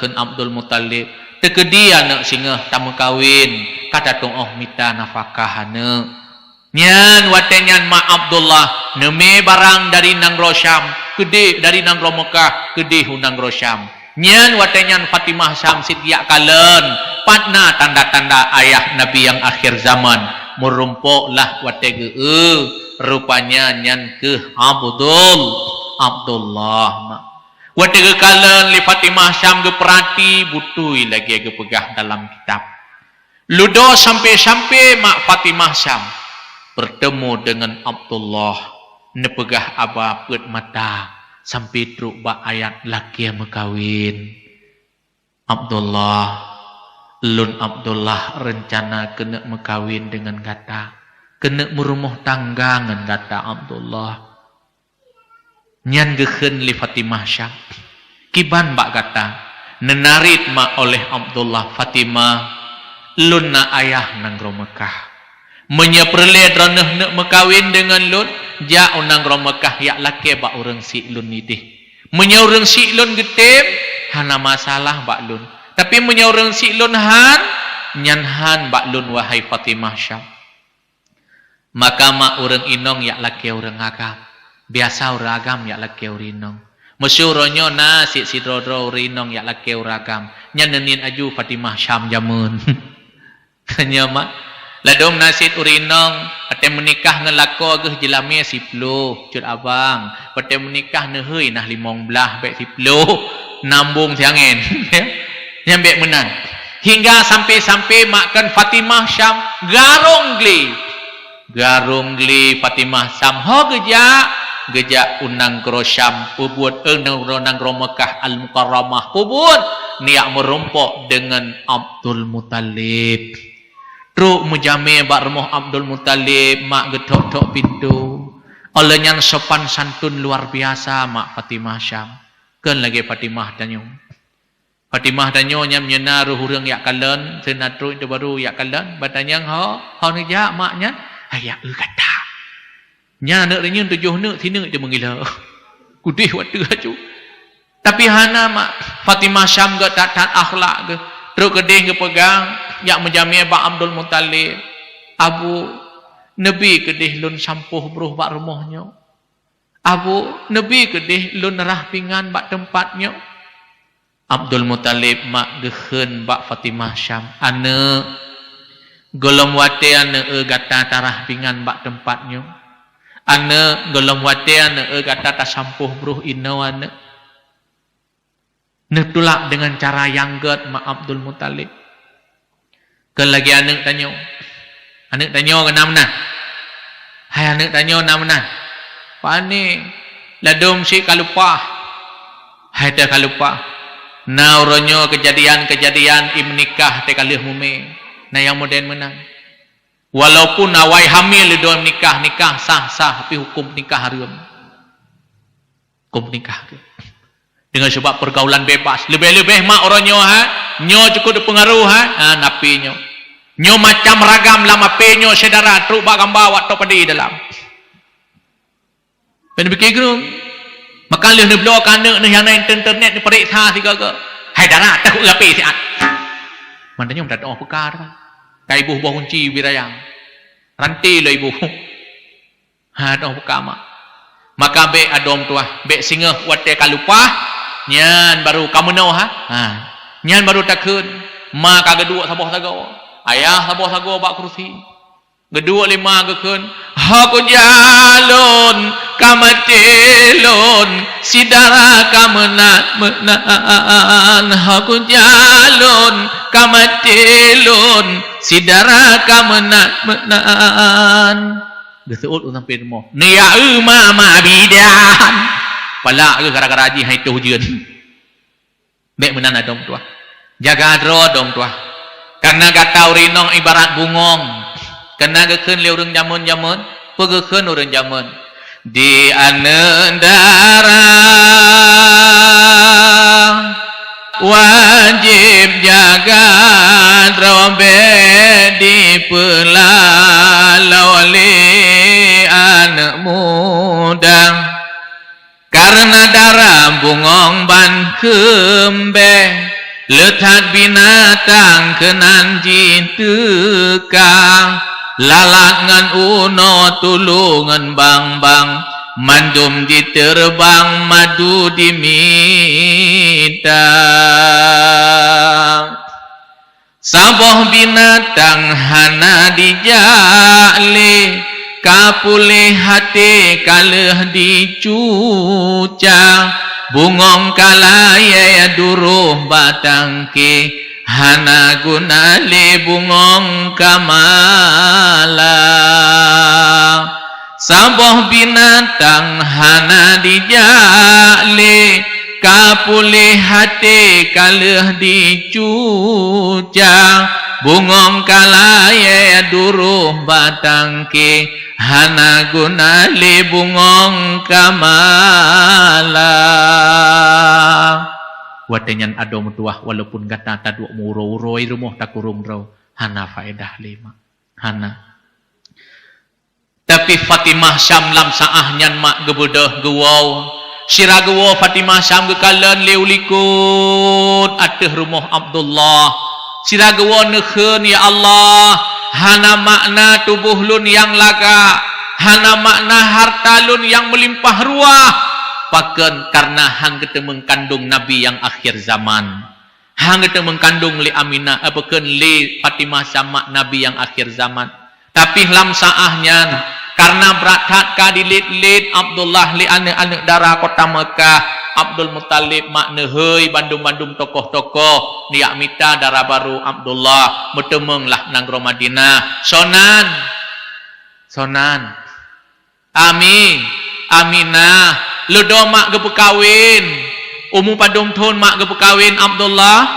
hen Abdul Muttalib, tekedi anak singa tamu kawin, kata tong mita nafkah anak. Nyan watenyan ma Abdullah neme barang dari Nanggro Syam gede dari Nanggro Mekah gede hunang Rosyam. Nyan watenyan Fatimah Syam sidia kalen patna tanda-tanda ayah Nabi yang akhir zaman merumpok lah watege rupanya nyan ke Abdullah ma watege kalen li Fatimah Syam ge perhati butui lagi ge pegah dalam kitab ludo sampai mak Fatimah Syam bertemu dengan Abdullah nepegah aba pet mata sampai truk ba ayat laki yang mekawin Abdullah rencana kena mekawin dengan kata kena merumuh tangga dengan kata Abdullah nyan gehen li Fatimah Syam kiban bak kata nenarit ma oleh Abdullah Fatimah lun na ayah Nanggro Mekah menyeperle dranah nak mekawin dengan lun ja unang ro Mekah yak laki bak urang si lun nidih menyaurang si lun getem hana masalah bak lun tapi menyaurang si lun han nyanhan bak lun wahai Fatimah Syam maka mak urang inong yak laki urang agam biasa urang agam yak laki urang inong mesyuronyo na si sidrodro urang inong yak laki urang agam nyanenin aju Fatimah Syam jamun kanya mak ladong nasid urinong ate menikah ngelako ageh jelami 10 cut abang pate menikah neuheuy nah 15 bek 10 nambung siangen nyambe menan hingga sampai makan Fatimah Syam garung gli Fatimah Syam ho geja unang gro Syam pubut unang Mekah al Mukarramah pubut niak merompok dengan Abdul Muttalib. Truk mujame bak rumah Abdul Muttalib, mak getok-tok pintu. Olehnya sopan santun luar biasa mak Fatimah Syam. Kan lagi Fatimah danyo. Fatimah danyo nyam nyena ruhurang yak kalen, senatru itu baru yak kalen, batanya ho ni jak maknya, ayak kata. Nya nak renyun 7 nak sini je menggila. Kudih waktu acu. Tapi hana mak Fatimah Syam ke tak akhlak ke. Terus kedih ke pegang yak menjami bak Abdul Muttalib. Abu Nabi kedih lun sampuh beruh bak rumahnya. Abu Nabi kedih lun rah pingan bak tempatnya. Abdul Muttalib mak gehen bak Fatimah Syam. Ane golom wate ane gata tarah pingan bak tempatnya. Ane golom wate ane gata ta sampuh beruh ino ane. Netulak dengan cara yang get mak Abdul Muttalib. Kelagi anak tanya. Anak tanya ke namna. Hai anak tanya namna. Pani ladum si kalupah. Hai teh kalupah. Nauronyo kejadian-kejadian imnikah teh kalih mume. Nah yang modern menang. Walaupun awai hamil dalam nikah sah tapi hukum nikah haram. Hukum nikah ke. Dengan sebab pergaulan bebas. Lebih-lebih mak oronyo nyo cukup dipengaruh napi nyo. Nyo macam ragam lama penyo saudara truk bak gambar waktu padi dalam. Ben bikin maka leh ni blok anak ni yang naik internet ni periksa si ke. Hai darah takut gapi siat. Mandanya mendat oh perkara. Kai ibu buah kunci wirayang. Ranti lo ibu. Doh perkama. Maka be adom tuah, be singa wate kalupah, nyan baru kamu know nyan baru takun. Maka kedua saboh sago. Ayah saboh sago bak kursi. Kedua lima gekun haku jalon kamatelon sidara kamenat menan haku jalon kamatelon sidara kamenat menan geseut sampai demo nia mama bidan pala ke gara-gara haji hai tu hujan mek menan adom tuah jaga dro dom tuah karena gatau rinong ibarat bungong. Kena gekun le urang jamun-jamun, pegekun urang jamun. Di anendara wajib jaga drombe di pelalau oleh anak muda. Karena darah bungong ban kembe, letat binatang kenan jintekang. Lalangan uno tulungan bang-bang mandum diterbang madu dimita saboh binatang hana dijali kapule hati kaleh dicuca bungong kalaya duruh batangke hana guna le bungong kamala saboh binatang hana dijali kapule hati kaleh dicuca bungong kalaya duruh batangke hana guna le bungong kamala wadanyan adom tuah walaupun gata taduk muro-uroi rumah takurung rau hana faedah lima hana tapi Fatimah Syam lam saah nyan mak gebedah gewau sira gewau Fatimah Syam gekalan leulikut ateh rumah Abdullah sira gewau neukeun ya Allah hana makna tubuh lun yang laga hana makna harta lun yang melimpah ruah paken karena hang kita mengkandung Nabi yang akhir zaman. Hang kita mengkandung li Aminah apaken li Fatimah sama Nabi yang akhir zaman. Tapi lam saahnya karena beratat ka dilit-lit Abdullah li anak-anak darah kota Mekah Abdul Muttalib mak neheuy bandum-bandum tokoh-tokoh niak mita darah baru Abdullah metemeng lah nang Madinah sonan amin Aminah lu domak ke pekawin Umu padum thun mak ke perkawin Abdullah.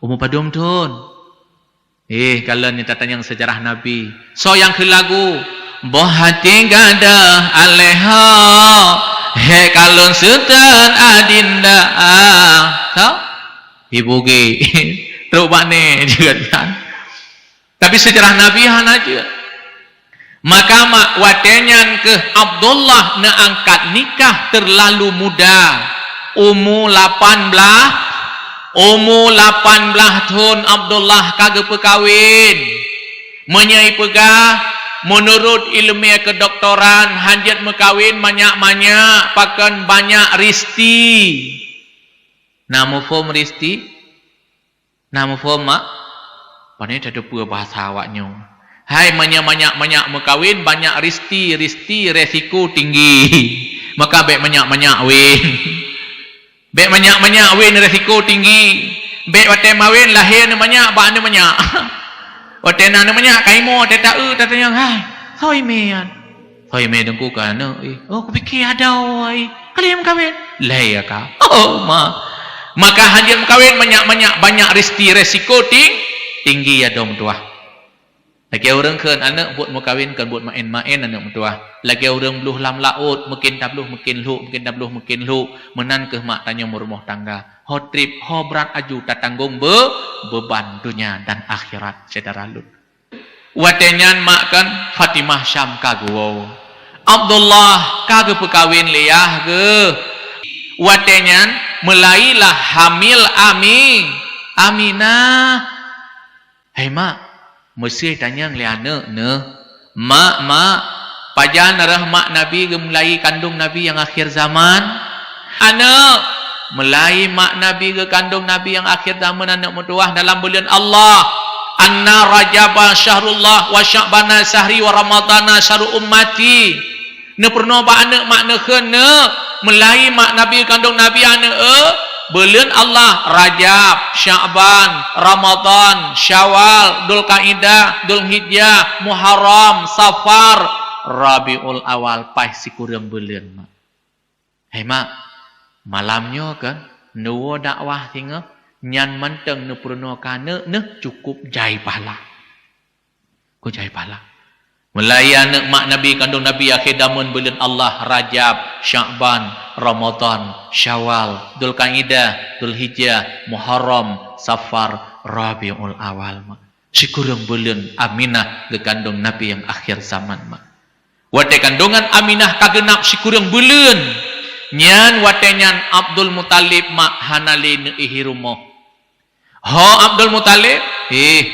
Umu padum thun. Kalau ni tanya sejarah Nabi. So yang ke lagu. Boh hati gada aleha. He kalon sultan adinda. Tahu? Ibu ge. Teruk bakne juga kan. Tapi sejarah Nabi han aja. Maka mak watenyan ke Abdullah na angkat nikah terlalu muda. Umur 18 tahun Abdullah kagak perkawin. Menyai pegah menurut ilmiah kedoktoran hanjat mekawin banyak-banyak pakan banyak risti. Namu form risti? Namu form mak? Pani ada dua bahasa awaknya. Hai banyak mekawin banyak risti resiko tinggi. Maka baik banyak win. Baik banyak win resiko tinggi. Baik wate mawin lahir banyak bak banyak. Wate na banyak kaimo te tatanya hai. Soi mean. Soi me dengku kan. Oh aku fikir ada oi. Kalian kawin. Lai ka. Oh maka hanjir mekawin banyak risti resiko tinggi ya dong tua. Lagi orang kan anak buat mekawin kan buat main anak mentua. Lagi orang beluh lam laut mungkin tabluh mungkin lu menan ke mak tanya rumah tangga. Ho trip ho berat aju tak tanggung beban dunia dan akhirat secara lut. Watenyan mak kan Fatimah Syam kaguo. Abdullah kagak perkawin liah ke. Watenyan melailah hamil Aminah. Hai mak mesti tanya liana mak pajan arah mak Nabi gemulai kandung Nabi yang akhir zaman. Anak melai mak Nabi ke kandung Nabi yang akhir zaman anak mutuah dalam bulan Allah. Anna Rajaba syahrullah wa Sya'bana syahri wa Ramadana syahru ummati. Ne pernah ba anak mak ne kena melai mak Nabi kandung Nabi anak bulan Allah Rajab, Sya'ban, Ramadan, Syawal, Dzulqa'dah, Dzulhijjah, Muharram, Safar, Rabiul Awal, pai si kurang bulan mak. Hei mak, malamnya kan nuwo dakwah tinggal nyan manteng ne purno kana ne cukup jai pahala. Ko jai pahala. Mulai anak mak Nabi kandung Nabi akhir zaman bulan Allah Rajab, Sya'ban, Ramadan, Syawal, Dzulqa'dah, Dzulhijjah, Muharram, Safar, Rabiul Awal mak. Syukurang bulan Aminah ke kandung Nabi yang akhir zaman mak. Wate kandungan Aminah kagenap syukurang bulan. Nyan watenyan Abdul Muttalib mak hanali ne ihirumah. Ho Abdul Muttalib,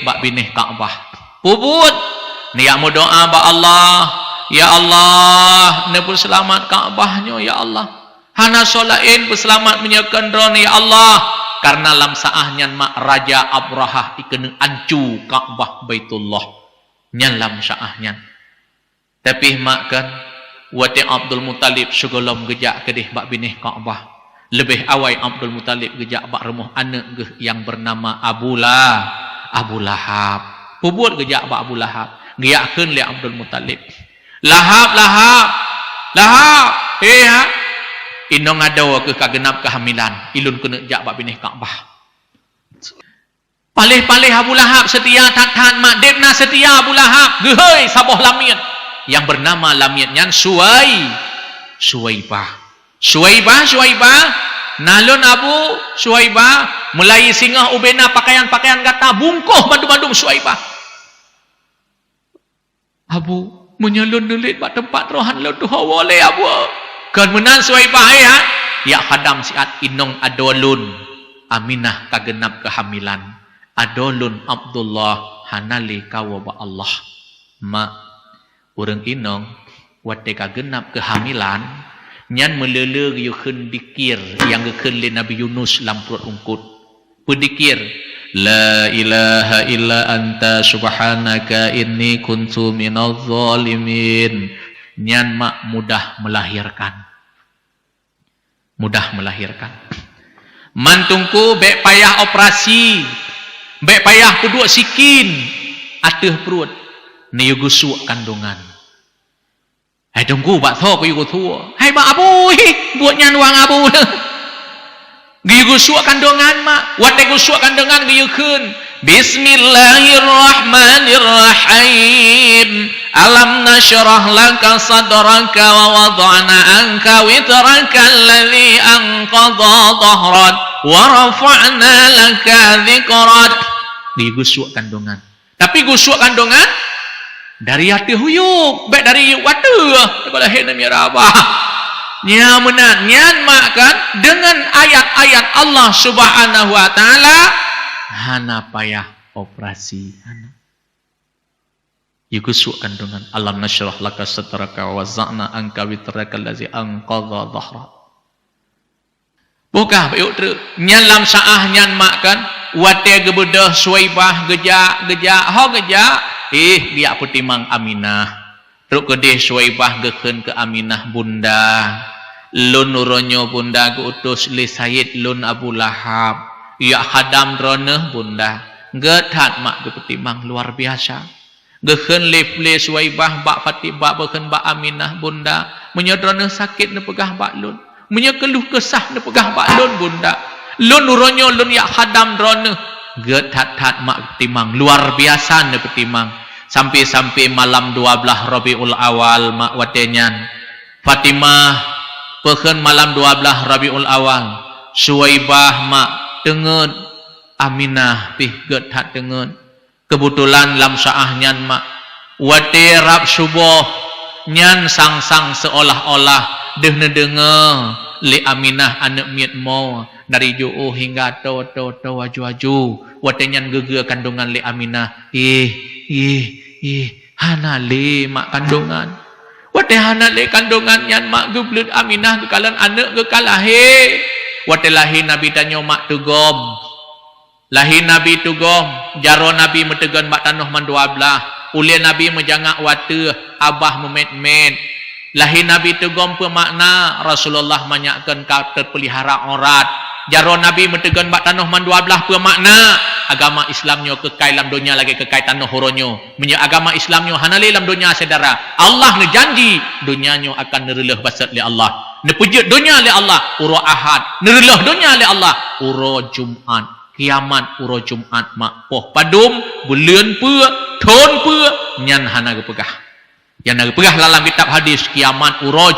bak binih Ka'bah. Puput niat mu doa ba Allah, ya Allah, ne pun selamat Ka'bahnya ya Allah. Hana solain berselamat menyakan drone ya Allah. Karena lam saahnya mak Raja Abrahah ikene ancu Ka'bah Baitullah. Nyan lam saahnya. Tapi mak kan wate Abdul Muttalib segolom gejak kedih bak binih Ka'bah. Lebih awal Abdul Muttalib gejak bak rumah anak geh yang bernama Abu Lahab. Pubut gejak bak Abu Lahab. Giakeun li Abdul Muttalib. Lahab. Indong adawa ke kagenap kehamilan. Ilun kena jak bak binih Ka'bah. Palih-palih Abu Lahab setia tat mak debna setia Abu Lahab. Gehoi saboh lamit yang bernama lamitnya Suwaibah. Nalun Abu Suwaibah mulai singgah ubena pakaian-pakaian gata bungkuh bandung-bandung Suwaibah. Abu menyalun nulit bak tempat rohan lo tu hawale Abu. Kan menan Suwaibah ya khadam siat inong adolun Aminah kagenap kehamilan. Adolun Abdullah hanali kawaba Allah. Mak urang inong wate kagenap kehamilan nyan melele yukeun dikir yang gekeun li Nabi Yunus lamprut ungkut. Pedikir la ilaha illa anta subhanaka inni kuntu minadh zalimin. Nyan mak mudah melahirkan. Mantungku bek payah operasi, bek payah peduk sikin, ateuh perut ni yugusu kandungan. Hai tunggu bak tho ku yugu tua. Hai bak Abu, buat nyan wang Abu. Giyu gusuk kandungan mak. Wate gusuk kandungan giyu kun. Bismillahirrahmanirrahim. Alam nashrah laka sadraka wa wada'na anka witraka alladhi anqadha dhahrak wa rafa'na laka dhikrak. Giyu gusuk kandungan. Tapi gusuk kandungan dari hati huyuk, baik dari waduh, kalau hendak mirabah. Nya menan, nyan makan dengan ayat-ayat Allah Subhanahu wa taala hana payah operasi hana. Yugusuk kandungan alam nasyrah laka sadraka wa waza'na anka witraka allazi anqadha dhahrak. Buka yuk tu nyan lam saah nyan makan wate gebedah suaibah gejak ho gejak dia petimang Aminah. Truk kedih suaibah geken ke Aminah bunda. Lun nuronyo bunda ke utus li Sayyid lun Abu Lahab. Ya khadam droneh bunda. Getat mak ke petimang luar biasa. Geken li suaibah bak fatibah beken bak Aminah bunda. Menyodroneh sakit ne pegah bak lun. Menyekeluh kesah ne pegah bak lun bunda. Lun nuronyo lun ya khadam droneh. Getat mak petimang luar biasa ne petimang. Sampai malam 12 Rabiul Awal mak watenyan Fatimah peken malam 12 Rabiul Awal Suwaibah mak tengen Aminah pih getat tengen kebetulan lam saah nyan mak wate rab subuh nyan sang-sang seolah-olah dengar li Aminah anak miat mau dari jauh hingga to waju watenyan geger kandungan li Aminah hana le mak kandungan wate hana le kandungan yan mak geblut Aminah kekalan anak kekalahe wate lahir Nabi tanyo mak tugom lahir Nabi tugom jaro Nabi metegan mak tanuh man 12 ulia Nabi menjangak wate abah memet-met lahir Nabi tugom pemakna Rasulullah manyakkan ka terpelihara orat jaro Nabi metegan mak tanuh man 12 pemakna agama Islamnya kekal dalam dunia lagi kekal tanah horonyo menye agama Islamnya hanale dalam dunia saudara Allah nejanji dunianya akan nerelah basat li Allah nepujut dunia li Allah uro Ahad nerelah dunia li Allah uro Jumat kiamat uro Jumat mak poh padum buleun peu thon peu nyan hana gepegah yang gepegah dalam kitab hadis kiamat uro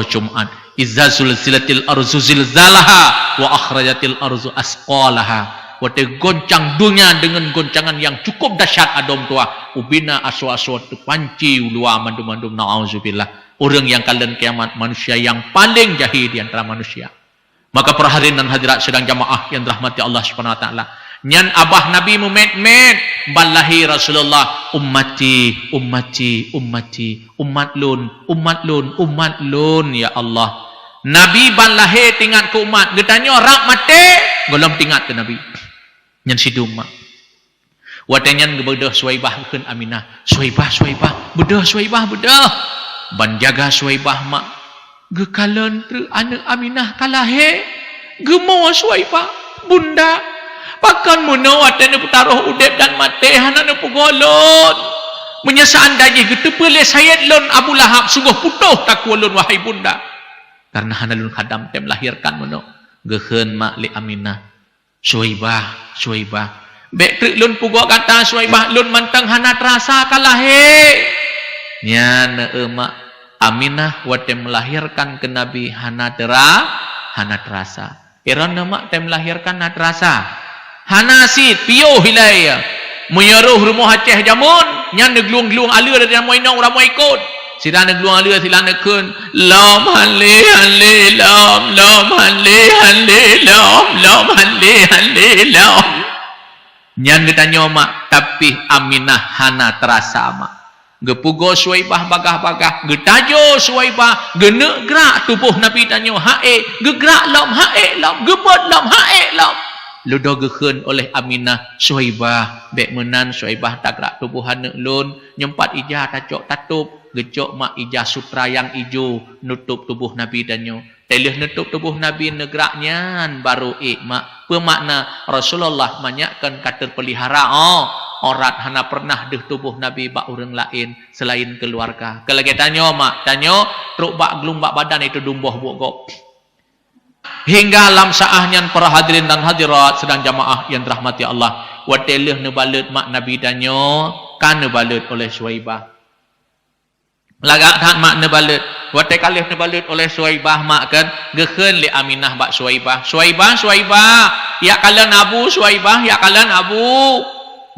Jumat izza zulzilatil arzu zilzalaha wa akhrajatil arzu asqalaha wate goncang dunia dengan goncangan yang cukup dahsyat adom tua ubina aswa-aswa terpanci ulua mandum-mandum na'udzubillah orang yang kalian kiamat manusia yang paling jahil di antara manusia maka perharian dan hadirat sedang jamaah yang dirahmati Allah Subhanahu wa taala nyan abah Nabi memet-met balahi Rasulullah ummati umat lun ya Allah Nabi balahi tingkat ke umat getanyo rak mate golom tingkat ke Nabi nyan sidum mak watenyan gebedah Suwaibah keun Aminah Suwaibah bedah ban jaga Suwaibah mak gekalan teu anak Aminah kalahe gemo Suwaibah bunda pakan mono watene putaruh udep dan mate hanana pugolon menyesaan daji getepele Sayyid lun Abu Lahab sungguh putuh takwalun wahai bunda karena hanalun khadam tem lahirkan mono geheun mak li Aminah Suwaibah bek trik lun pugok kata Suwaibah lun mantang hana terasa kalahe nyana emak Aminah wate melahirkan ke Nabi hana terasa irana mak tem melahirkan hana terasa hana si piyo hilaya menyeruh rumah Aceh jamun nyan negluang-gluang alir dari ramai nong ramai ikut sila negluang alir sila nekun lam hale lam nyan ditanya mak tapi Aminah hana terasa mak gepugo Suwaibah bagah-bagah getajo Suwaibah genek gerak tubuh Nabi tanyo hae gegerak lam hae lam gebot lam hae lam ludo gekeun oleh Aminah Suwaibah bek menan Suwaibah tak gerak tubuh haneuk lun nyempat ijah tacok tatup gejok mak ijah sutra yang ijo nutup tubuh Nabi danyo telih nutup tubuh Nabi negraknya baru mak pemakna Rasulullah manyakkan kater pelihara orat hana pernah deh tubuh Nabi bak orang lain selain keluarga kalau kita tanyo mak tanyo truk bak glum bak badan itu dumboh bukok hingga lam saahnya para hadirin dan hadirat sedang jamaah yang dirahmati Allah. Wateleh ne balut mak Nabi danyo kan ne balut oleh Suwaibah. Lagak tak mak ne balut. Watel kalih ne balut oleh Suwaibah mak kan gekhen li Aminah bak Suwaibah. Suwaibah, ya kalan Abu Suwaibah, ya kalan Abu.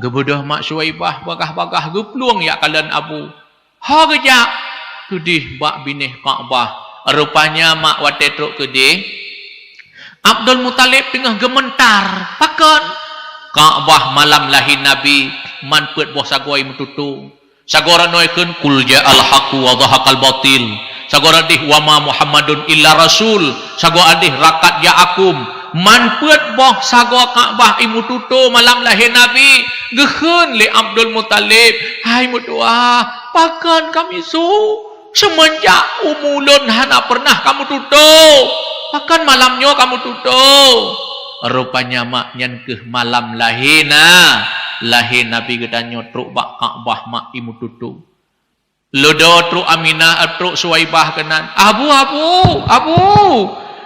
Gebedah mak Suwaibah bagah-bagah gepluang ya kalan Abu. Ha gejak kedih bak binih Kaabah. Rupanya mak watel truk kedih Abdul Muttalib tengah gementar pakon Kaabah malam lahir Nabi man pet boh sagoi metutu sagora noikeun kul ja'al haqu wa dhahaqal batil sagora dih wa ma Muhammadun illa rasul sagora dih rakat ya'akum man pet boh sagora Kaabah imututu malam lahir Nabi geheun li Abdul Muttalib hai mutua pakon kami su semenjak umulun hana pernah kamu tutup bahkan malamnya kamu tutup rupanya mak nyan ke malam lahina lahir Nabi gedanyo truk bak Kaabah mak imu tutup lodo truk Aminah truk Suwaibah kenan abu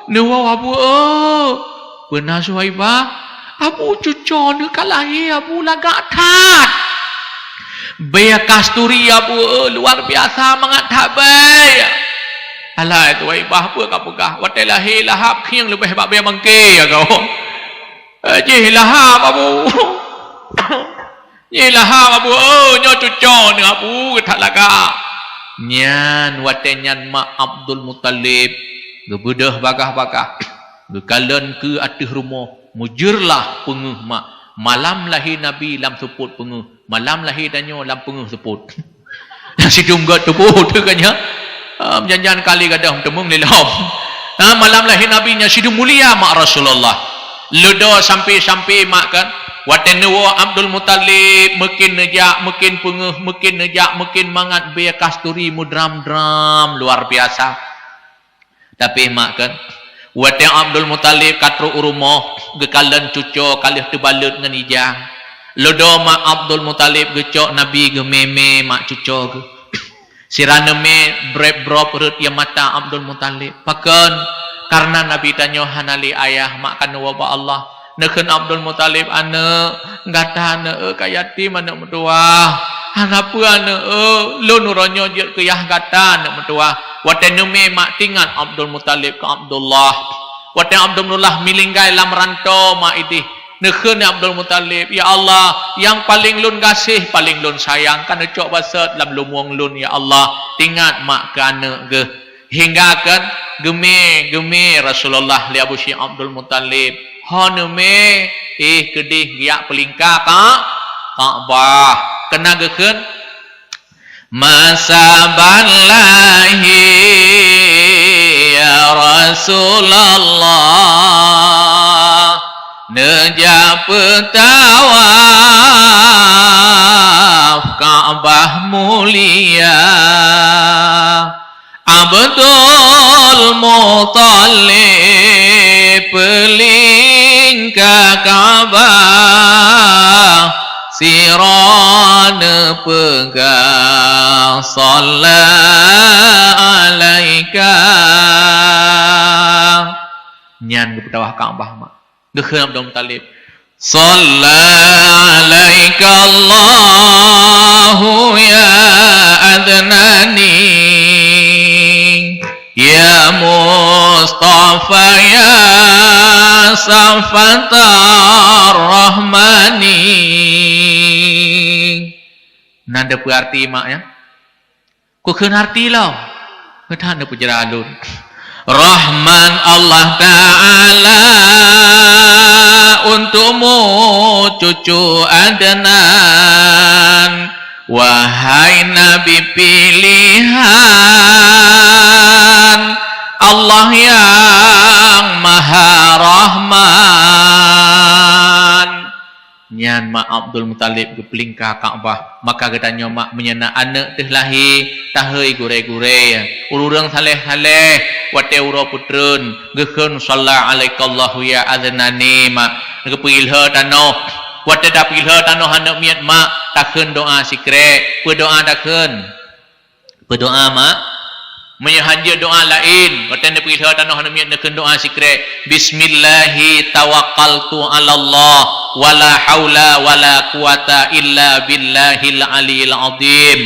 newa abu benar Suwaibah abu cucon kalahi abu lagak tat Baya kasturi abu luar biasa mangat habai. Alah itu Suwaibah apa kau pegah? Watai lahir lahap yang lebih hebat baya mangke ya kau. Jih lahap abu. Jih lahap abu. Nyo cucon abu tak laga. Nyan watai nyan mak Abdul Muttalib. Gebedah bagah-bagah. Gekalan ke atas rumah. Mujurlah penguh mak. Malam lahir Nabi lam seput penguh. Malam lahir danyo lam penguh seput. Yang sidung gat teput tu kan ya. Jangan kali gadah temung lilam. Malam lahir Nabi nya sidung mulia mak Rasulullah. Ledo sampai mak kan. Watenuwa Abdul Muttalib makin nejak, makin penguh, makin nejak, makin mangat biya kasturi mudram-dram luar biasa. Tapi mak kan Wate Abdul Muttalib katru urumoh gekalan cuco kalih tebalut ngan ijang. Lodo mak Abdul Muttalib gecok Nabi gememe mak cuco ge. Sirana me brep-brop perut ya mata Abdul Muttalib. Pakon karena Nabi tanyo hanali ayah mak kan wabah Allah. Neken Abdul Muttalib ane ngata ane kayati mana metua. Hanapa ane lo nuronyo je keyah gata ane metua. Wate nume mak tingan Abdul Muttalib ke Abdullah. Wate Abdullah milinggai lam rantau mak idih. Neken Abdul Muttalib, ya Allah, yang paling lun kasih, paling lun sayang, kan cok basat lam lumuang lun ya Allah. Tingat mak kana ge. Hingga kan geme Rasulullah li Abu Syekh Abdul Muttalib. Ha nume kedih giak pelingkak Kaabah. Kena geken masa balahi ya Rasulullah nejak petawaf Kaabah mulia Abdul Muttalib pelingkak Kaabah sirana pegang salat alaika nyan ke petawah Kaabah mak gekhen Abdul Muttalib salat alaika Allahu ya adnani ya Mustafa ya Safatar Rahmani. Nanda berarti mak ya. Ku kena arti lah. Kita ada pujaralun. Rahman Allah Ta'ala untukmu cucu Adnan. Wahai Nabi pilihan Allah yang Maha Rahman. Nyan mak Abdul Muttalib gepelingkah Kaabah. Maka katanya mak menyana anak teh lahir tahai gure-gure ururang saleh-saleh wate uro putreun geukeun sallallahu alaikallahu ya adnani mak ngepilha tanoh wate da pilha tanoh handak miat mak takkeun doa sikre berdoa takkeun berdoa mak Menyahaja doa lain. Kata dia pergi tanah hana nak doa sikret. Bismillahi tawakkaltu ala Allah wala haula wala quwata illa billahil aliyil azim.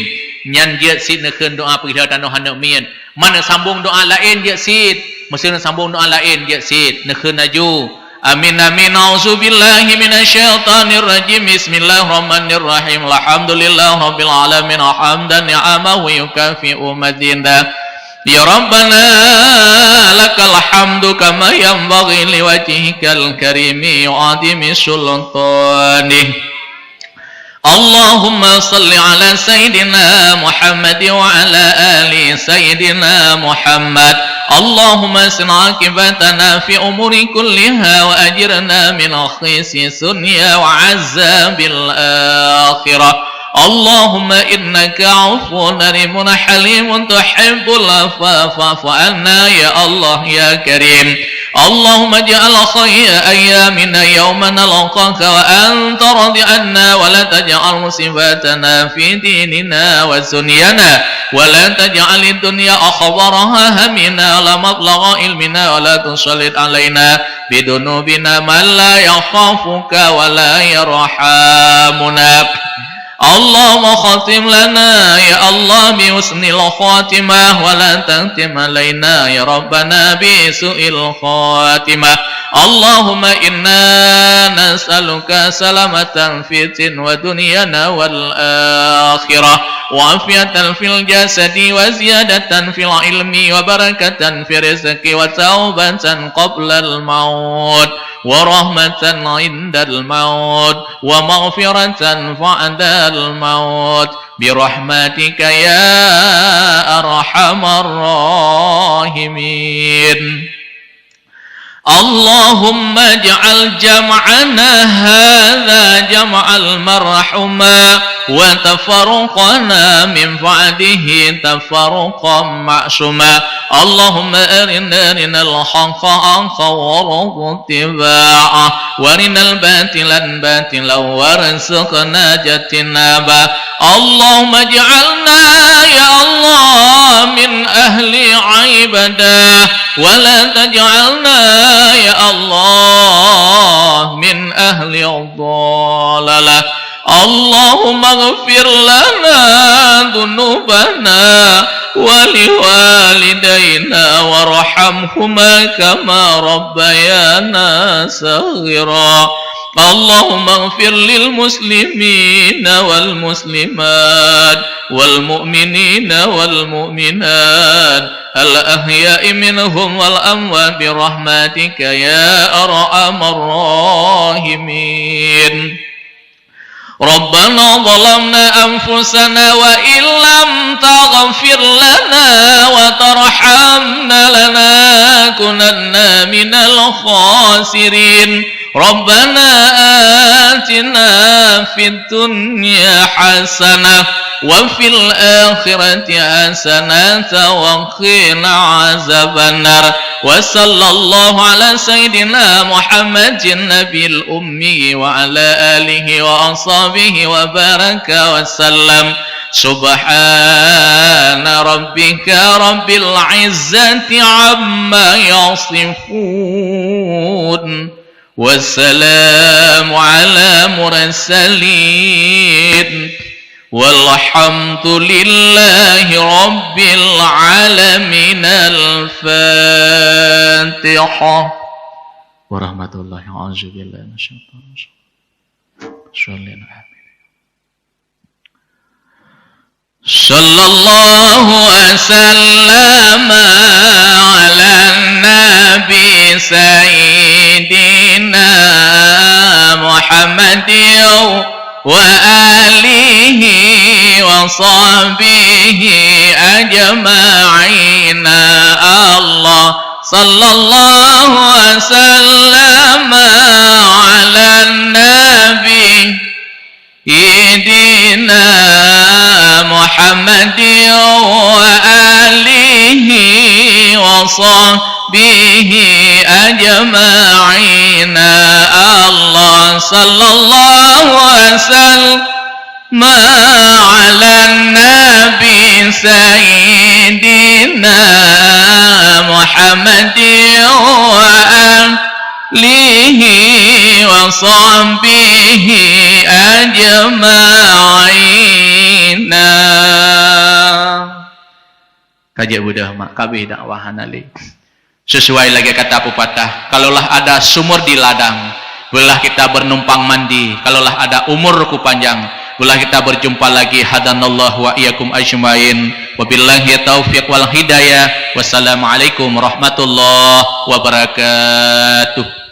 Nyan dia sit nak doa pergi tanah hana mian. Mana sambung doa lain dia sit. Mesti nak sambung doa lain dia sit. Nak naju. Amin amin. Auzubillahi minasyaitonir rajim. Bismillahirrahmanirrahim. Alhamdulillah rabbil alamin. Hamdan ni'amahu yukafi'u madinda. Ya Rabbana lakal hamdu kama yanbaghi liwajhikal karimi yu'adimi sultanih. Allahumma salli ala Sayyidina Muhammad wa ala ali Sayyidina Muhammad. Allahumma asna akibatana fi umuri kulliha wa ajirna min khisi dunya wa azabil akhirah. Allahumma innaka afuwun karimun halimun tuhibbul afwa fa'fu anna ya Allah ya Karim. Allahumma ja'al khayra ayyamina yawma nalqaka wa anta radi anna wa la taj'al musibatana fi dinina wa dunyana wa la taj'al ad-dunya akhbaraha hamina la mablagha ilmina wa la tusallit alaina bidunubina man la yakhafuka wa la yarhamuna. Allahumma khatim lana ya Allah bi husnil khatimah wa la tahtim alaina ya Rabbana bi su'il khatimah. Allahumma inna nas'aluka salamatan fi din wa dunyana wal akhirah wa afiatan fil jasadi wa ziyadatan fil ilmi wa barakatan fi rizqi wa taubatan qabla al maut wa rahmatan 'indal maut wa maghfiratan ba'dal maut bi rahmatika ya arhamar rahimin. Allahumma ij'al jam'ana hadha jam'al marhuma wa tafarruqana min ba'dihi tafarruqan ma'suma. Allahumma arina al-haqqa haqqa warzuqna ittiba'ah wa arina al-batila batila warzuqna ijtinaba. Allahumma ij'alna ya Allah min ahli ibadah wa la taj'alna ya Allah min ahli dhalalah. Allahumma ighfir lana dhunubana wa liwalidayna warhamhuma kama rabbayana saghira. Allahumma ighfir lil muslimina wal muslimat wal mu'minina wal mu'minat al ahya'i minhum wal amwat bi rahmatika ya arhamar rahimin. Rabbana zalamna anfusana wa illam taghfir lana wa tarhamna lanakunanna minal khasirin. Rabbana atina fid dunya hasanah wa fil akhirati hasanatan wa qina azabannar. Wa sallallahu ala sayyidina Muhammadin nabiyil ummi wa ala alihi wa ashabihi wa baraka wa sallam. Subhana rabbika rabbil izzati amma yasifun. Wassalamu ala mursalin walhamdulillahi rabbil alamin. Al-Fatihah. Warahmatullahi wabarakatuh. Sallallahu wasallam ala nabi sayyidina Muhammadin wa alihi wa sahbihi ajma'in. Allah sallallahu wasallam ala nabi sayyidina Muhammadin wa alihi wa sahbihi ajma'in. Allah sallallahu wasallam ala nabi sayyidina Muhammadin wa alihi wa sahbihi ajma'ina. Kajian Buddha mak kabeh dakwah nali. Sesuai lagi kata pepatah, kalaulah ada sumur di ladang, belah kita bernumpang mandi. Kalaulah ada umurku panjang, belah kita berjumpa lagi. Hadanallahu wa iyyakum ajmain. Wabillahi taufiq wal hidayah. Wassalamualaikum warahmatullahi wabarakatuh.